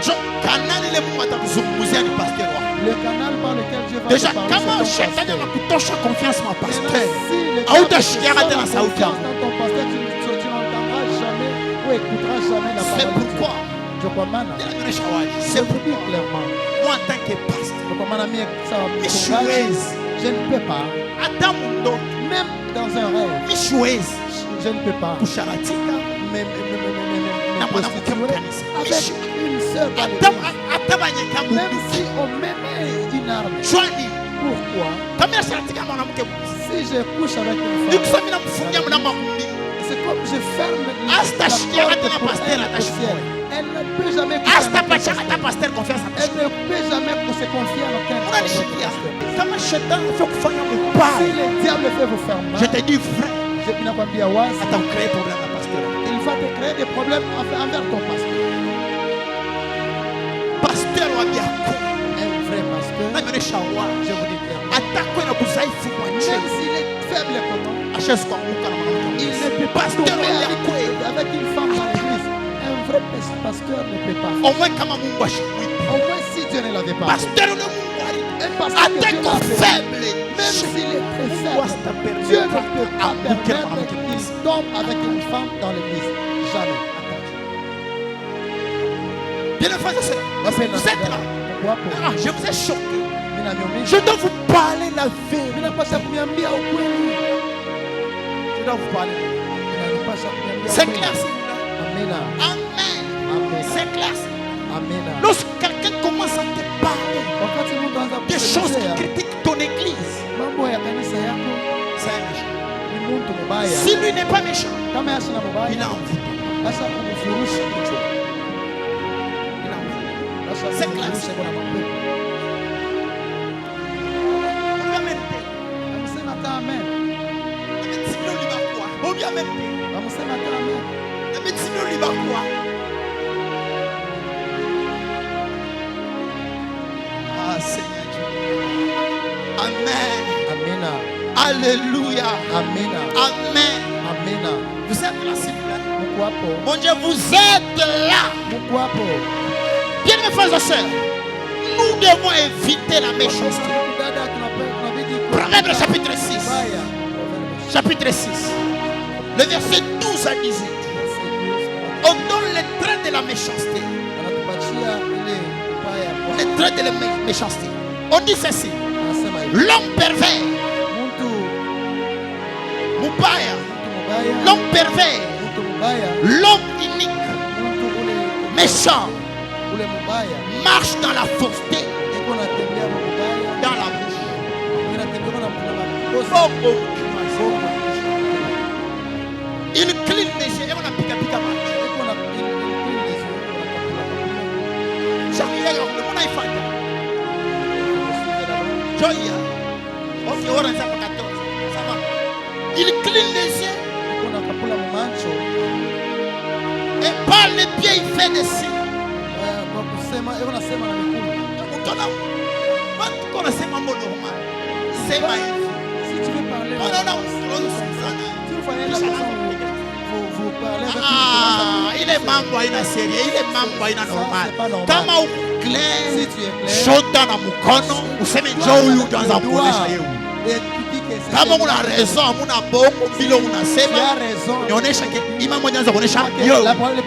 Jo kanani ile Mungu atakuzungumzia ni pasteur wako. Le canal par lequel Dieu va Deja te parler, kama c'est ton shetani pasteur. anakutosha confiance ma pasteur, Maintenant, si le diable hautashikia te tena sonne sauti confiance yangu. dans ton pasteur, tu n'entendras jamais ou écouteras jamais la C'est parole de Dieu. pourquoi Je crois maintenant. ninaonyesha wazi. Je C'est vous dis pourquoi clairement. moi en tant que pasteur, Je crois maintenant, mais ça va me mishuwezi Je ne peux pas. hata mundoto, Même dans un rêve, mishuwezi je ne peux pas. kusharatika Me na mwanamke prostituer mkanisa. avec une sœur dans Hata l'église. hata banyeka Même mundu. si on m'aimait une arme. Chwani Pourquoi? kama yasharatika mwanamke mkanisa. Si je couche avec une femme, Nikusema namfungia mlango wa kumbingu. c'est comme je ferme Hasta la shikia porte hata na pour pasteur elle au atashukuru. ciel. Elle ne peut jamais coucher Hasta avec un pacha pasteur. hata pasteur confiance Elle atashukuru. ne peut jamais se confier en aucun Unanishikia pasteur. kama shetani anafika kufanya Si mubaya, le diable fait vous faire je mal, te dis frère, je nakwambia wazi, atakucree problème na pasteur. il va te créer des problèmes envers ton pasteur. Pasteur wa biako Un vrai pasteur, naonyesha wazi, je vous dis clairement, atakuwa na udhaifu kwa même njia s'il est faible comment, ashawezi kuanguka na mwanamke. il ne peut pas Pasteur tomber wa biako avec une femme dans l'église. Un vrai pasteur ne peut pas. omwe kama Mungu ashimwite Au moins si Dieu ne l'avait pas. pasteur ule Mungu ali Un pasteur que Dieu ateko l'a fait, faible, même s'il est très Wasta faible, Dieu ne permettre peut pas anguke na permettre mwanamke. qu'il tombe avec une femme dans l'église. Jamais. Bien frère, vous êtes là. Ah, je vous ai choqué. Je dois vous parler la vérité. Je dois vous parler. C'est clair, c'est clair. Amen. C'est clair. Lorsque quelqu'un commence à te parler des choses qui critiquent ton église, c'est un méchant. Si lui n'est pas méchant, il a envie. Il a envie. C'est clair. Obviamente. quoi? Ah Seigneur Dieu. Amen. Amen. Alléluia. Amen. Amen. Amen. Vous êtes là, s'il vous plaît. Pourquoi pas? Mon Dieu, vous êtes là. Pourquoi pas? Bien mes frères et sœurs, nous devons éviter la méchanceté. Proverbe chapitre 6. Chapitre 6. Le verset 12 à 18. On donne les traits de la méchanceté. Les traits de la méchanceté. On dit ceci. L'homme pervers. Mubaya. L'homme pervers. L'homme inique. Méchant. Marche dans la fausseté. Dans la bouche. Il cligne les yeux et on a piqué piqué mal. Il cligne les yeux et par les pieds il fait des signes. C'est ma si tu veux parler, il est membre ina série, il est membre ina normal. Kama uklé, si tu es clair, shota na mukono, useme njoo huyu utaanza kuonesha yeye. Kama una raison, una boko bila unasema, nionyesha ke imam mmoja anaanza kuonesha yo.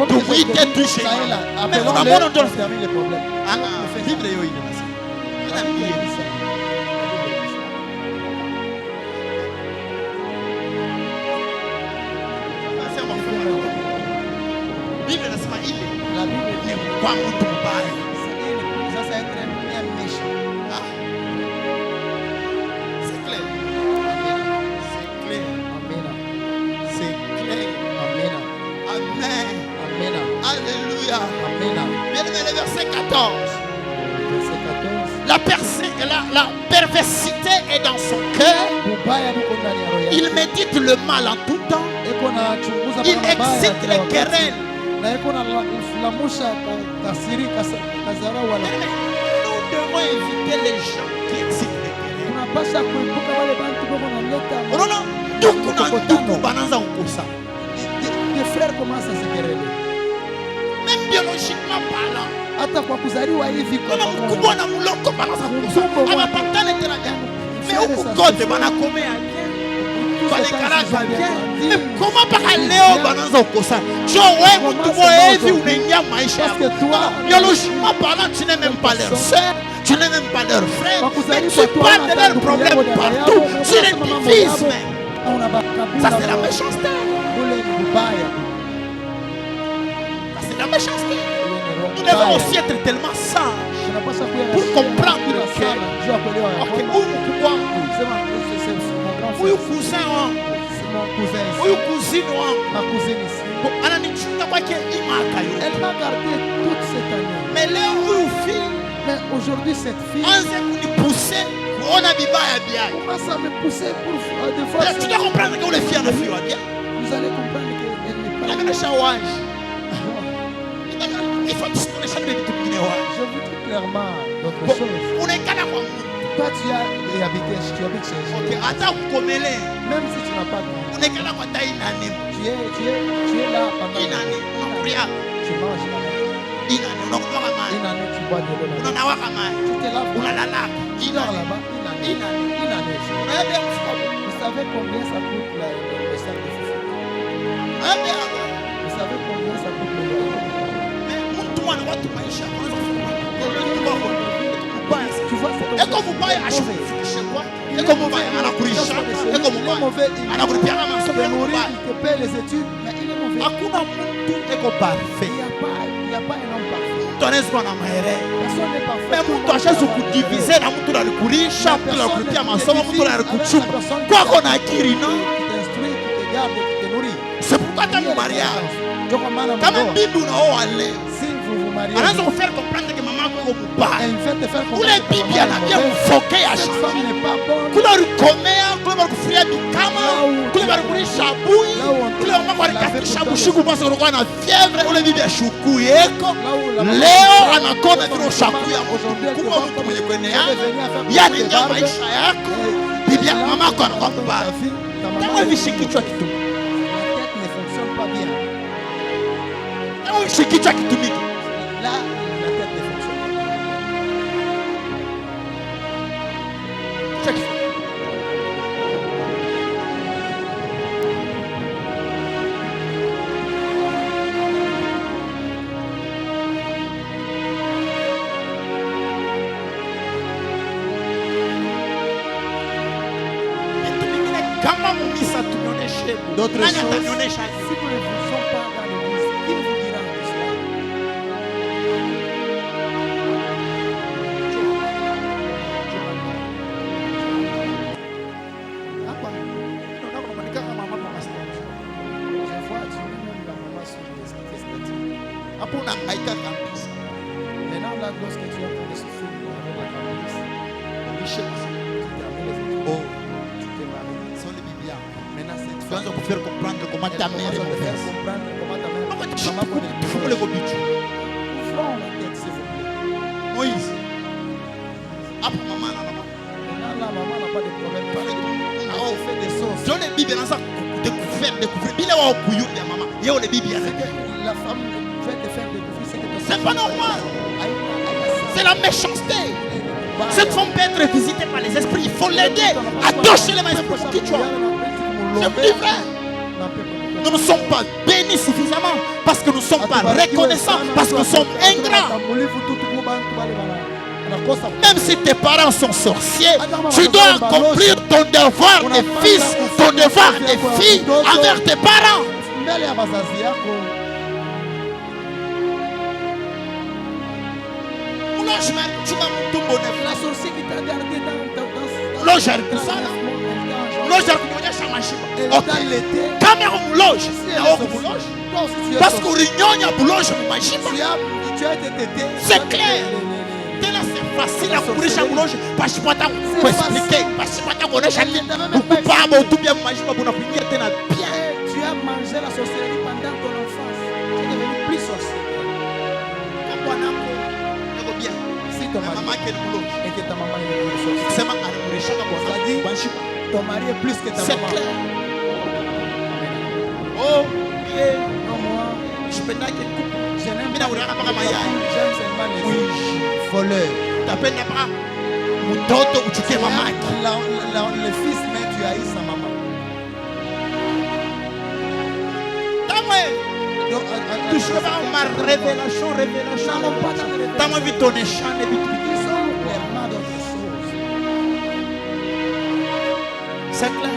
Tumwite tuishe. Mais unamwona ndio termine le problème. Bible hiyo ile basi. Bible inasema ile La Bible ni dit kwa mtu mbaya. ça c'est être un méchant. C'est clair. C'est clair. Amen. C'est clair. Amen. Amen. Amen. Alléluia. Amen. Bien aimé, le verset 14. Verset 14. La perversité est dans son cœur. Il médite le mal en tout temps. Il excite les querelles. Nous devons éviter les gens qui excitent les querelles. Non, non. Les frères commencent à se quereller. Même biologiquement parlant. Hata kwa kuzaliwa hivi kwa kama mkubwa na mloko banaza kukosa abapatane tena jana mais huku kote banakomea banekalaza bien mais comment mpaka leo banaza kukosa jo wewe mtu mmoja hivi unaingia maisha biologiquement parlant tu n'es même pas leur sœur, tu n'es même pas leur frère, mais tu parles de leurs problèmes partout, tu les divises même. Ça c'est la méchanceté. Ça c'est la méchanceté. Nous devons aussi être tellement sages pour comprendre que ok, huyu cousin wangu, huyu cousine wangu ananichunga kwake imaka yote. Elle m'a gardé toute cette année. Mais leo huyu fille, mais aujourd'hui cette fille anze kunipousser kuona vibaya vyake. commence à me pousser pour des fois. Tu dois comprendre que ule fille anafiwa bien. Vous allez comprendre qu'elle n'est pas. Anaonyesha wazi. Il faut tusionyeshe vitu vingine wazi. Je vous dis clairement d'autres choses. Unaikana kwa mtu. Toi tu habites chez Jésus. Ok, hata kukomele. Même si tu n'as pas de nom. Unaikana kwa tai nani? Tu es là pendant Inani, unakulia. tu manges là. Inani, unakunywa maji. Une année tu bois de l'eau là. Unanawaka maji. Tu te laves. Unalala. Tu dors là-bas. Une année. Unaenda mfuko. Vous savez combien ça coûte le sac de foufou? Vous savez combien ça coûte le loyer? Mtu mwana watu maisha kwanza Tu vois c'est eko mubaya ashufikishe kwa eko mubaya anakurisha eko mubaya anakulipia kama masomo ya mubaya il te paie les études mais il est mauvais. hakuna mtu eko parfait. Il y a pas un homme parfait. Mtu anaweza kuwa na maere Personne n'est parfait. mais mtu ashazo kudivize na mtu alikulisha mtu alikulipia masomo mtu alikuchunga kwako na akili no. Qui t'instruit, qui te garde, qui te nourrit. C'est pourquoi dans le mariage Ndio kwa maana kama bibi unaoa leo si vous vous mariez anaanza kufaire comprendre que maman yako Elle veut te faire Ule bibi anabia mfoke ya cette shamba. femme n'est pas bonne. Kule ulikomea, kule walikufuria dukama, kule walikulisha bui, kule mama walikatisha bushiku basi ulikuwa na fievre, ule bibi ashuku yeko. Leo anakona vile ushaku ya mkubwa mtu mwenye kwenye yani ndio maisha yako. Bibi ya mama yako anakuwa mbaya. Kama hivi kichwa kitu. La tête ne fonctionne pas bien. Kama hivi kichwa kitumiki. Là, la tête ne fonctionne pas. Kichwa kitu. Kama mumisa tunyonyeshe. D'autres Nani choses, atanyonyesha? si nous ne poussons pas dans l'église, qui vous dira cela? Hapa. Ndio unakumanika kama mama pastor. Je vois Dieu même la maman sur les statistiques. Hapo unahangaika kabisa. Maintenant, là, lorsque tu es en train de souffrir avec la caprice, Bishe. tu termines les études, Oh, tu te maries. sio le bibi yako. Maintenant, cette Tu femme, vas te faire comprendre comment ta elle mère est commence à te faire mauvaise. comprendre comment ta mère Maman, tu maman connaît le fous le gobichu. Ouvrons la tête, s'il vous plaît. Moïse. Hapo mama na mama. Maintenant, là, maman n'a pas de problème. Pale tu. On fait des sauces. Ndio le bibi anaanza découvrir bila wao kuyuda mama. Yeye le bibi C'est anajua. que la femme veut te faire découvrir ce que ton C'est pas normal. C'est C'est la méchanceté. Cette femme peut être visitée par les esprits. Il faut l'aider à toucher les mains pour qui tu as. C'est plus vrai. Nous ne sommes pas bénis suffisamment parce que nous ne sommes pas reconnaissants, parce que nous sommes ingrats. Même si tes parents sont sorciers, tu dois accomplir ton devoir de fils, ton devoir de fille envers tes parents. La sorcière qui t'a gardé dans Loge alikusana. Loge alikuonyesha mashiba. Okay. l'été. Kama umuloge, na wako muloge. Parce que ulinyonya buloge mu mashiba. C'est clair. Tena c'est facile à kulisha buloge pashipata kuexpliquer, pashipata kuonesha nini. Ukupaba utubia mu mashiba buna kuingia tena bien. Tu as mangé la sorcellerie pendant ton enfance. Tu es devenu plus sorcier. Bwanako niko bien. Si ton Mama mari yake ni buloge. et que ta maman est une sorcière. Sema anakulishaka bwanako dit- mashiba. Ton mari est plus que ta C'est maman. clair. Oh, bien. Non, moi, Sipendake kuku. je n'aime Mimi pas naulana mpaka les mayai. enfants, j'aime seulement les Oui. voleurs. Tapenda mpaka mtoto uchukie Tu mamake. aimes le fils, mais tu haïs sa maman. Tamwe, Donc, tu seras ma révélation. n'allons pas dans les Tamwe vitoneshane vitu. Ils sont clairement d'autres choses. C'est clair.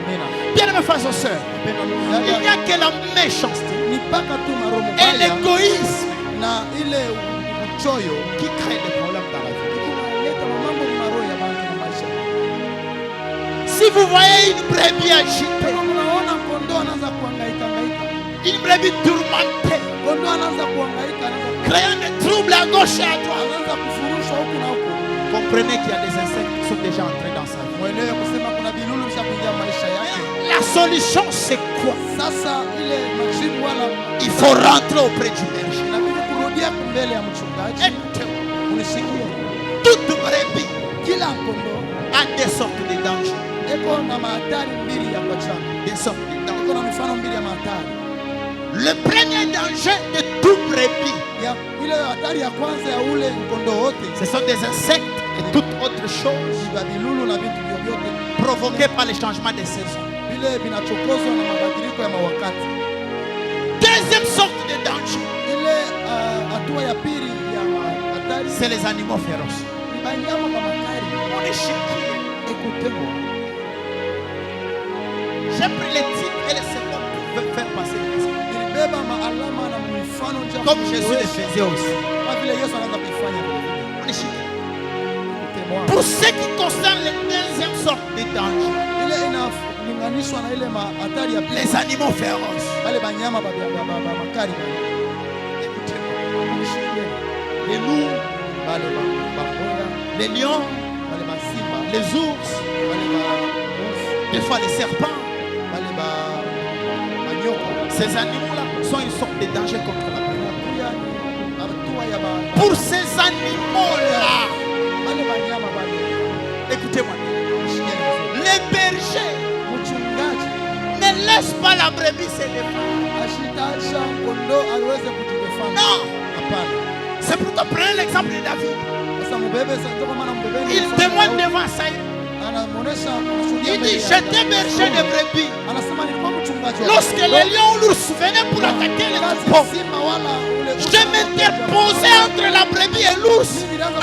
Amen. Bien-aimés frères et sœurs, il n'y a que la méchanceté Ni mpaka tu maroho et mabaya l'égoïsme na ile uchoyo qui créent des problèmes dans la vie. kunaleta mambo maroho ya bantu na maisha. Si vous voyez une brebis agitée, Kama unaona kondoo anaanza kuhangaika, une brebis tourmentée, kondoo anaanza kuhangaika, créant des troubles à gauche et à droite, anaanza kufurushwa huku na huku, comprenez qu'il y a des insectes qui sont déjà entrés dans sa vie. mwelewe kusema kuna bilulu vishakuingia maisha yake. La solution, c'est quoi? Sasa ile majibu wala Il faut rentrer auprès du berger. inabidi kurudia mbele ya mchungaji. Écoutez-moi, Unishikie, toute brebis kila kondoo a des sortes de dangers. eko na mahatari mbili ya kuachana, Des sortes de dangers. eko na mifano mbili ya mahatari. Le premier danger de tout brebis, Ya ile hatari ya kwanza ya ule kondoo wote ce sont des insectes et toute autre chose viba bilulu na vitu vyovyote provoqués par les changements des saisons. vile vinachokozwa na mabadiliko ya mawakati. Deuxième sorte de danger, Ile hatua ya pili ya hatari c'est les animaux féroces. ni banyama kwa makari. On est chiqués. Écoutez-moi, J'ai pris les types et les secondes pour faire passer les messages. nilibeba maalama na mifano njia Comme Jésus le kuiweza, faisait aussi. kama vile Yesu anaanza kuifanya vile vile. On est chiqués. Écoutez-moi, Pour ce qui concerne les deuxième sorte de danger, ile inalinganishwa na ile hatari ya pili, les animaux féroces. wale banyama makari. Écoutez-moi. Nishikie. Les loups, bale bangoya, les lions, bale basimba, les ours, bale baosi, des fois les serpents. bale banyoka. Ces animaux-là sont une sorte de danger contre la paix. Kuya ni atua ya ba. Pour ces animaux-là, Bale banyama bale. écoutez-moi, Mshikieni vizuri. les bergers Mchungaji ne laissent pas la brebis se défendre. ashitacha kondoo aweze kujidefend. Non, Hapana. c'est pourquoi prenez l'exemple de David. Sasa mbebe sasa ndio kwa maana mbebeni. Il témoigne devant Saïd. Anamuonesha anashuhudia Il mbele dit, ya- j'étais berger de brebis. Anasema nilikuwa mchungaji wa Lorsque kondoo. les lions ou l'ours venaient pour attaquer les troupeaux, Simba wala ule je m'interposais entre la brebis et l'ours,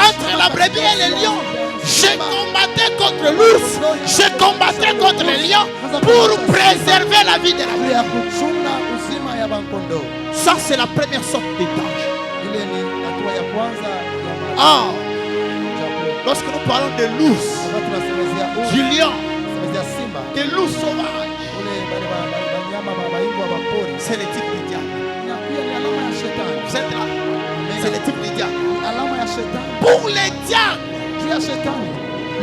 entre la brebis et les lions. Je combattais contre l'ours, je combattais contre les lions pour préserver la vie de la ya brebis. kuchunga uzima ya bankondoo. Ça, c'est la première sorte de danger. Ile ni hatua ya kwanza ya Ah, majabu. lorsque nous parlons de l'ours, Wakati tunasemezea du lion, tunasemezea simba, de l'ours sauvage, ule bale banyama baingwa bapori. c'est le type de diable. Na pia ni alama ya shetani. Vous êtes là? C'est le type de diable. Alama ya shetani. Pour les diables, Juu ya shetani.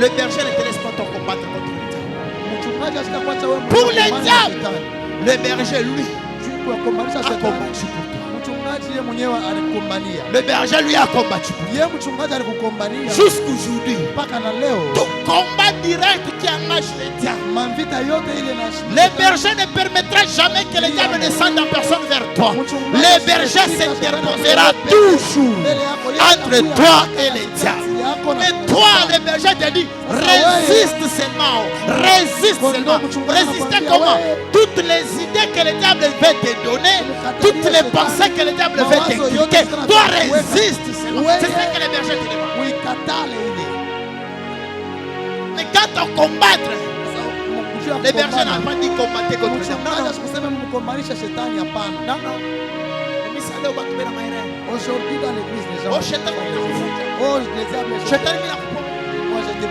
le berger ne te laisse pas te combattre contre le diable. Mchungaji asitakuacha wewe Pour mwenyewe les kupambana na diables. shetani. Le berger, lui, Juu kwa kumbanisha a shetani. combattu pour toi. Mchungaji yeye mwenyewe alikukombania. Le berger, lui, a combattu pour toi. Yeye mchungaji alikukombania Jusqu'aujourd'hui, mpaka na leo. tout combat direct qui engage les diables. Mavita yote ile na Le berger ne permettra jamais que le diable descende en personne vers toi. Le berger s'interposera toujours entre toi et les diables. Mais toi, le berger te dit, résiste seulement. Résiste seulement. Résister comment? Toutes les idées que le diable veut te donner, toutes les pensées que le diable veut t'inculquer, toi résiste seulement. C'est ce que le berger te demande. Uikatale ile. Mais quand on combattre, Sasa le berger n'a pas dit combattre contre le diable. mchungaji asikuseme mkumbanisha shetani, hapana. Non, non. Aujourd'hui dans l'église les gens. Oh, shetani anakuvuta. Oh, les diables. Shetani anakupoa. Moi je te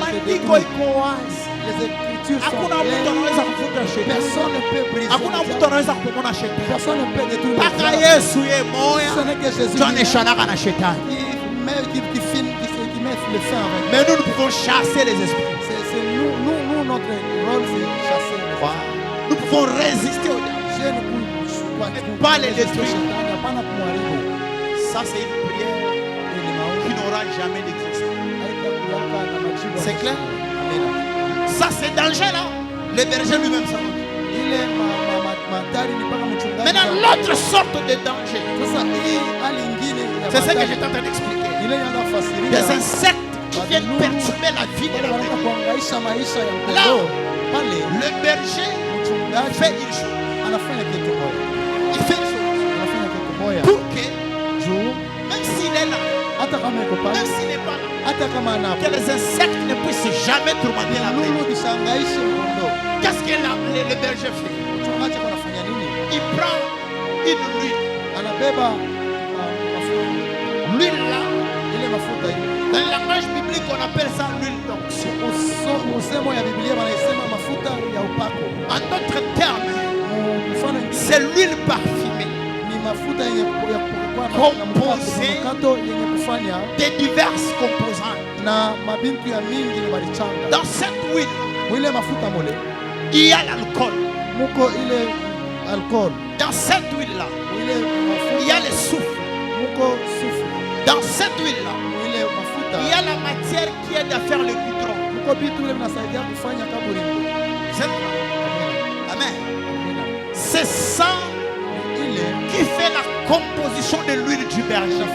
Maandiko iko wazi. Les écritures sont Hakuna mtu claires. anaweza kuvuta shetani. Personne ne peut briser. Hakuna le mtu diable. anaweza kupomona shetani. Personne ne peut détruire. le Mpaka diable. Yesu ye moya Ce n'est que Jésus ndio qui aneshanaka na shetani. qui met le fin avec. Mais nous, nous pouvons chasser les esprits. C'est nous, notre rôle, c'est chasser les Wow. Nous pouvons résister au diable. Pas les détruire. Ça, c'est une prière qui n'aura jamais d'existence. C'est clair? Ça, c'est danger là. Le berger lui-même ça. Maintenant, l'autre sorte de danger, c'est ce que j'étais en train d'expliquer. Des insectes qui viennent perturber la vie de la brebis. Là, le berger fait une chose. Il fait une chose pour que, même s'il est là, même s'il n'est pas là, que les insectes ne puissent jamais tourmenter la brebis. Qu'est-ce que le berger fait? Il prend une huile. L'huile là, dans le langage biblique, on appelle ça l'huile d'onction. En d'autres termes, c'est l'huile parfumée de diverses composantes. Dans cette huile, il y a l'alcool. Dans cette huile-là, il y a le soufre. Dans cette huile-là, il y a la matière qui aide à faire le goudron. C'est vrai. Amen. C'est ça qui fait la composition de l'huile du berger.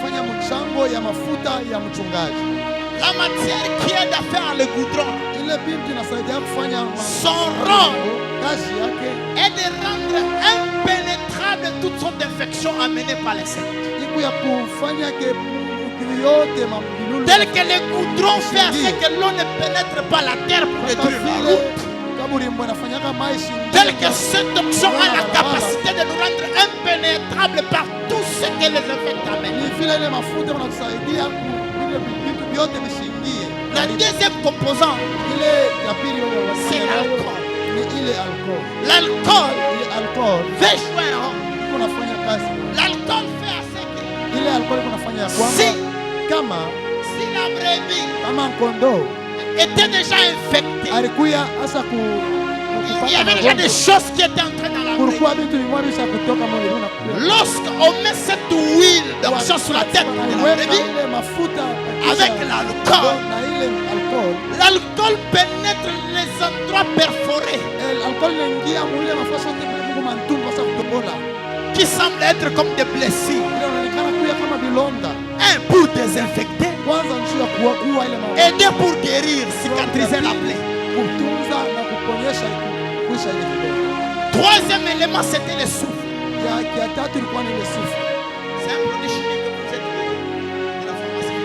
La matière qui aide à faire le goudron. Son rôle est de rendre impénétrable toutes sortes d'infections amenées par les insectes. Tel que le goudron fait à ce que l'eau ne pénètre pas la terre pour détruire la route. Tel que cette onction a la capacité de nous rendre impénétrables par tout ce que les insectes amènent. La deuxième composante, c'est l'alcool. L'alcool fait jouer un rôle. L'alcool fait à ce que si kama si la brebis kama kondoo était déjà infectée, alikuya hasa il y avait déjà des choses qui étaient entrées dans la kulikuwa brebis. vitu vimwa bisa kutoka mwili na kuya. Lorsqu'on met cette huile d'onction sur la tête de la brebis, ile mafuta avec l'alcool, na ile alcool l'alcool pénètre les endroits perforés alcool inaingia mwili mafasi yote Mungu mantumbo sasa kutobola qui semblent être comme des blessures. ile inaonekana kuya kama bilonda Un pour désinfecter, kwanza njia kuua ile et deux pour guérir, cicatriser la plaie. kutunza na kuponyesha kuisha ile bilonda. Troisième élément, c'était le souffle. Ya tatu ilikuwa ni ile sufu. C'est un produit chimique que vous êtes de la pharmacie.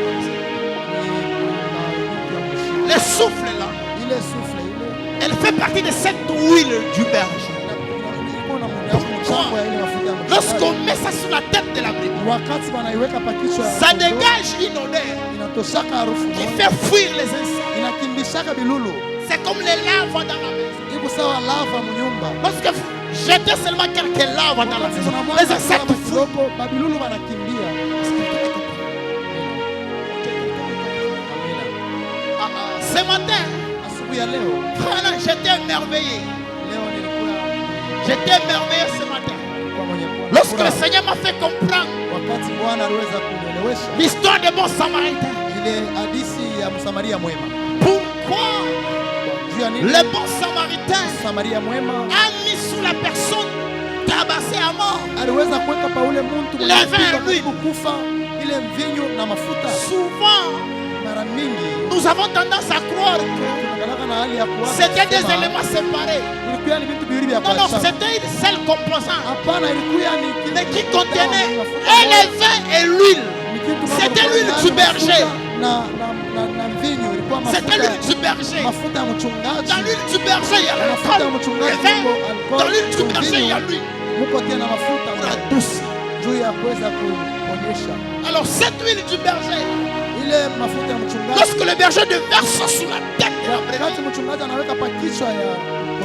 Le souffle là, Ile sufu ile elle fait partie de cette huile du berger. ilikuwa na mchango ya ile mafuta ya mchanga. Lorsqu'on met ça sur la tête de la brebis, Wakati wanaiweka pa kichwa ya ça kondoo, dégage une odeur inatoshaka harufu qui moja, fait fuir les insectes. inakimbishaka bilulu. C'est comme les larves dans la maison. Iko sawa lava mnyumba. Lorsque vous jetez seulement quelques larves dans la maison, les insectes fuient. kidogo babilulu wanakimbia. Ce matin, Asubuhi ya leo vraiment, j'étais émerveillé. leo nilikuwa J'étais émerveillé ce matin. kwa mwenye kuwa na Lorsque le furaha. Seigneur m'a fait comprendre Wakati Bwana aliweza kunielewesha l'histoire des bons samaritains. ile hadithi ya Msamaria mwema. Pourquoi Juu ya nini? le bon samaritain Msamaria mwema a mis sous la personne tabassée à mort aliweza kuweka pa ule mtu mwenye Le vin, kupigwa lui. kufa ile mvinyo na mafuta. souvent Mara mingi nous avons tendance à croire que tunakalaka na hali ya kuwaza c'était des kusema, éléments séparés. ilikuwa ni vitu viwili vya Non, non, kuachana. c'était une seule composante, Hapana, ilikuwa ni mais qui kitu contenait mafuta et le moja. vin et l'huile. Ni kitu moja C'était kilikuwa l'huile ndani du ya berger. mafuta na mvinyo ilikuwa C'était mafuta l'huile du berger. mafuta ya mchungaji. Dans l'huile du berger, il y a Na mafuta ya l'alcool, le mchungaji vin. iko alcohol, Dans l'huile du berger, il y a mvinyo, l'huile muko tena mafuta pour la douce. juu ya kuweza kuponyesha Alors cette huile du berger, ile mafuta ya mchungaji. lorsque le berger déverse sur la tête de la Wakati brebis, mchungaji anaweka pa kichwa ya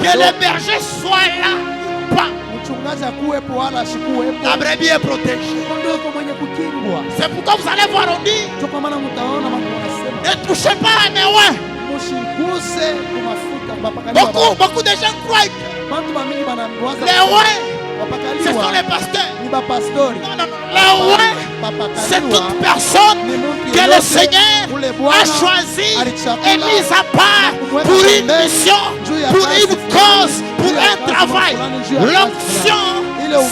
que le berger soit là ou pas, mchungaji akuwepo wala asikuwepo, la brebis est protégée. kondoo yuko mwenye kukingwa. C'est pourquoi vous allez voir, on dit, Ndio kwa maana mtaona mambo wanasema ne touchez pas à mes oins. mshiguse kwa mafuta mapakaliwa. Beaucoup de gens croient que Bantu bamingi banawaza les oins, ce wapakaliwa sont les pasteurs. ni bapastori. Non, non, non. Les oins, c'est toute personne que le Seigneur a choisi et mise à part pour une mission, pour une cause, pour un travail. L'onction,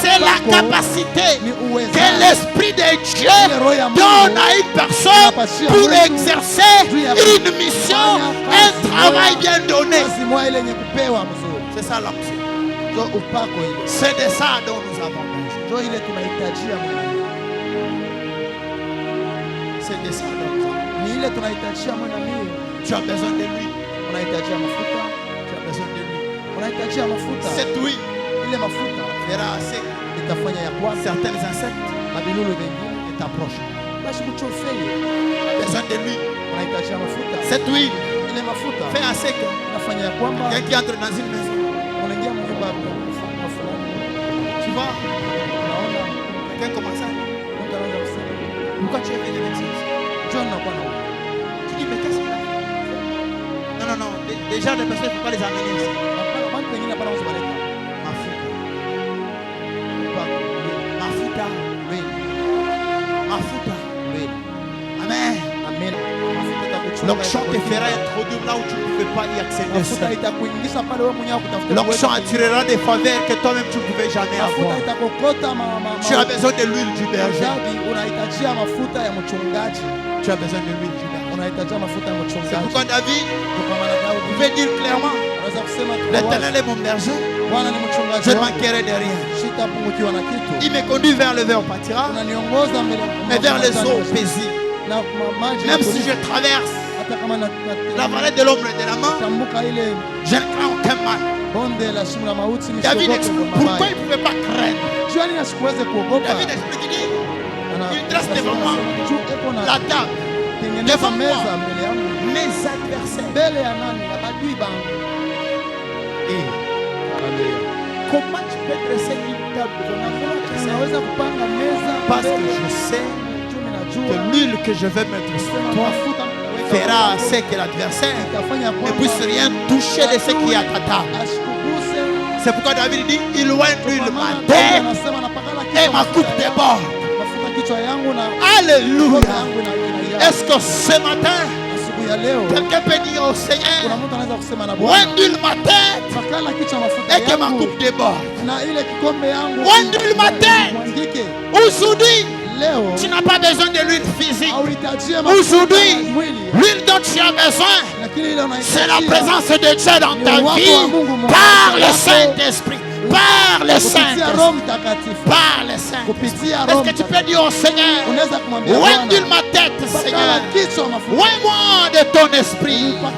c'est la capacité que l'Esprit de Dieu donne à une personne pour exercer une mission, un travail bien donné. Kazi moja ile yenye kupewa mzuri. C'est ça l'onction. Ndio upako ile. C'est de ça dont nous avons besoin. Ndio ile tunahitajia Mungu. C'est de ça dont nous avons besoin. Ni ile tunahitajia mwana mimi. Tu as besoin de lui. Unahitajia mafuta. Tu as besoin de lui. Unahitajia mafuta. Cette huile Ile mafuta fera assez itafanya ya kwanza certains insectes mabilulu vingine de t'approcher. basi kuchofeye. Tu as besoin de lui. Unahitajia mafuta. Cette huile Ile mafuta fait assez que inafanya ya kwamba quelqu'un qui entre dans une maison, unaingia mnyumba kwa fulani. tu vois, Unaona quelqu'un commence à dire, mtu anaanza kusema pourquoi tu es venu avec ça? John nakuwa na Tu dis, mais qu'est-ce qu'il a? Non, non, non. Déjà, les personnes, il ne faut pas les amener ici. hapana, watu wengine hapana wasibaleta Mafuta. Mafuta. Amen. Amen. Mafuta itakuchunga, L'onction te fera introduire là où tu ne pouvais pas y accéder mafuta seul. itakuingiza pale wewe mwenyewe kutafuta. L'onction attirera des faveurs que toi-même tu ne pouvais jamais Mafuta avoir. itakokota Tu as besoin de l'huile du berger. unahitajia mafuta ya mchungaji. Tu as besoin de l'huile du berger. Unahitajia mafuta ya C'est mchungaji. pourquoi David Kwa maana Daudi pouvait dire clairement, anaweza kusema l'Éternel est mon berger, Bwana ni mchungaji je ne wangu, manquerai de rien. sitapungukiwa na kitu. Il me conduit vers le vert pâtira Unaniongoza mbele et vers les eaux paisibles. na maji. Même si je traverse hata kama la vallée de l'ombre et de la mort, tambuka ile je ne crains aucun mal. bonde la shimo la mauti, David nisiogope explique kwa pourquoi mabaya. il ne pouvait pas craindre. Jua nini asikuweze kuogopa? David explique, il dit, Ana- il dresse devant moi Juu eko na la table, tengeneza devant moi. meza mbele yangu, mes adversaires. mbele ya nani? Ya badui bangu. Et comment tu peux dresser une table devant moi? Naweza kupanga meza Parce que mbele. je sais Juu unajua que l'huile que je vais mettre sur sema toi mafuta fera ce que l'adversaire itafanya ne kwamba puisse rien toucher de ce qui est à ta table. asikuguse. C'est pourquoi David dit, il loin d'huile Kwa ma maana Daudi tête anasema napakala et kichwa ma mafuta coupe yangu, déborde. mafuta kichwa yangu na Alléluia. ng'ombe yangu inajaa. Est-ce que ce matin, Asubuhi ya leo quelqu'un peut dire au kuna Seigneur, mtu anaweza kusema na loin Bwana, d'huile ma tête pakala kichwa mafuta et que ma yangu coupe déborde. na ile kikombe yangu Wendul matin. mwangike. Aujourd'hui, Leo tu n'as pas besoin de l'huile physique. hauhitajie mafuta Aujourd'hui, ya mwili, l'huile dont tu as besoin, lakini ile c'est la unahitajia présence de Dieu dans ta vie par le Saint-Esprit. Par le kupitia Saint-Esprit. Roho Mtakatifu. Par le Saint-Esprit. Kupitia Est-ce Roho que tu peux Mtakatifu. dire au Seigneur, Unaweza kumwambia wendule Bwana, ma tête, pakala Seigneur. kichwa mafuta. Oins-moi de ton esprit. Pakala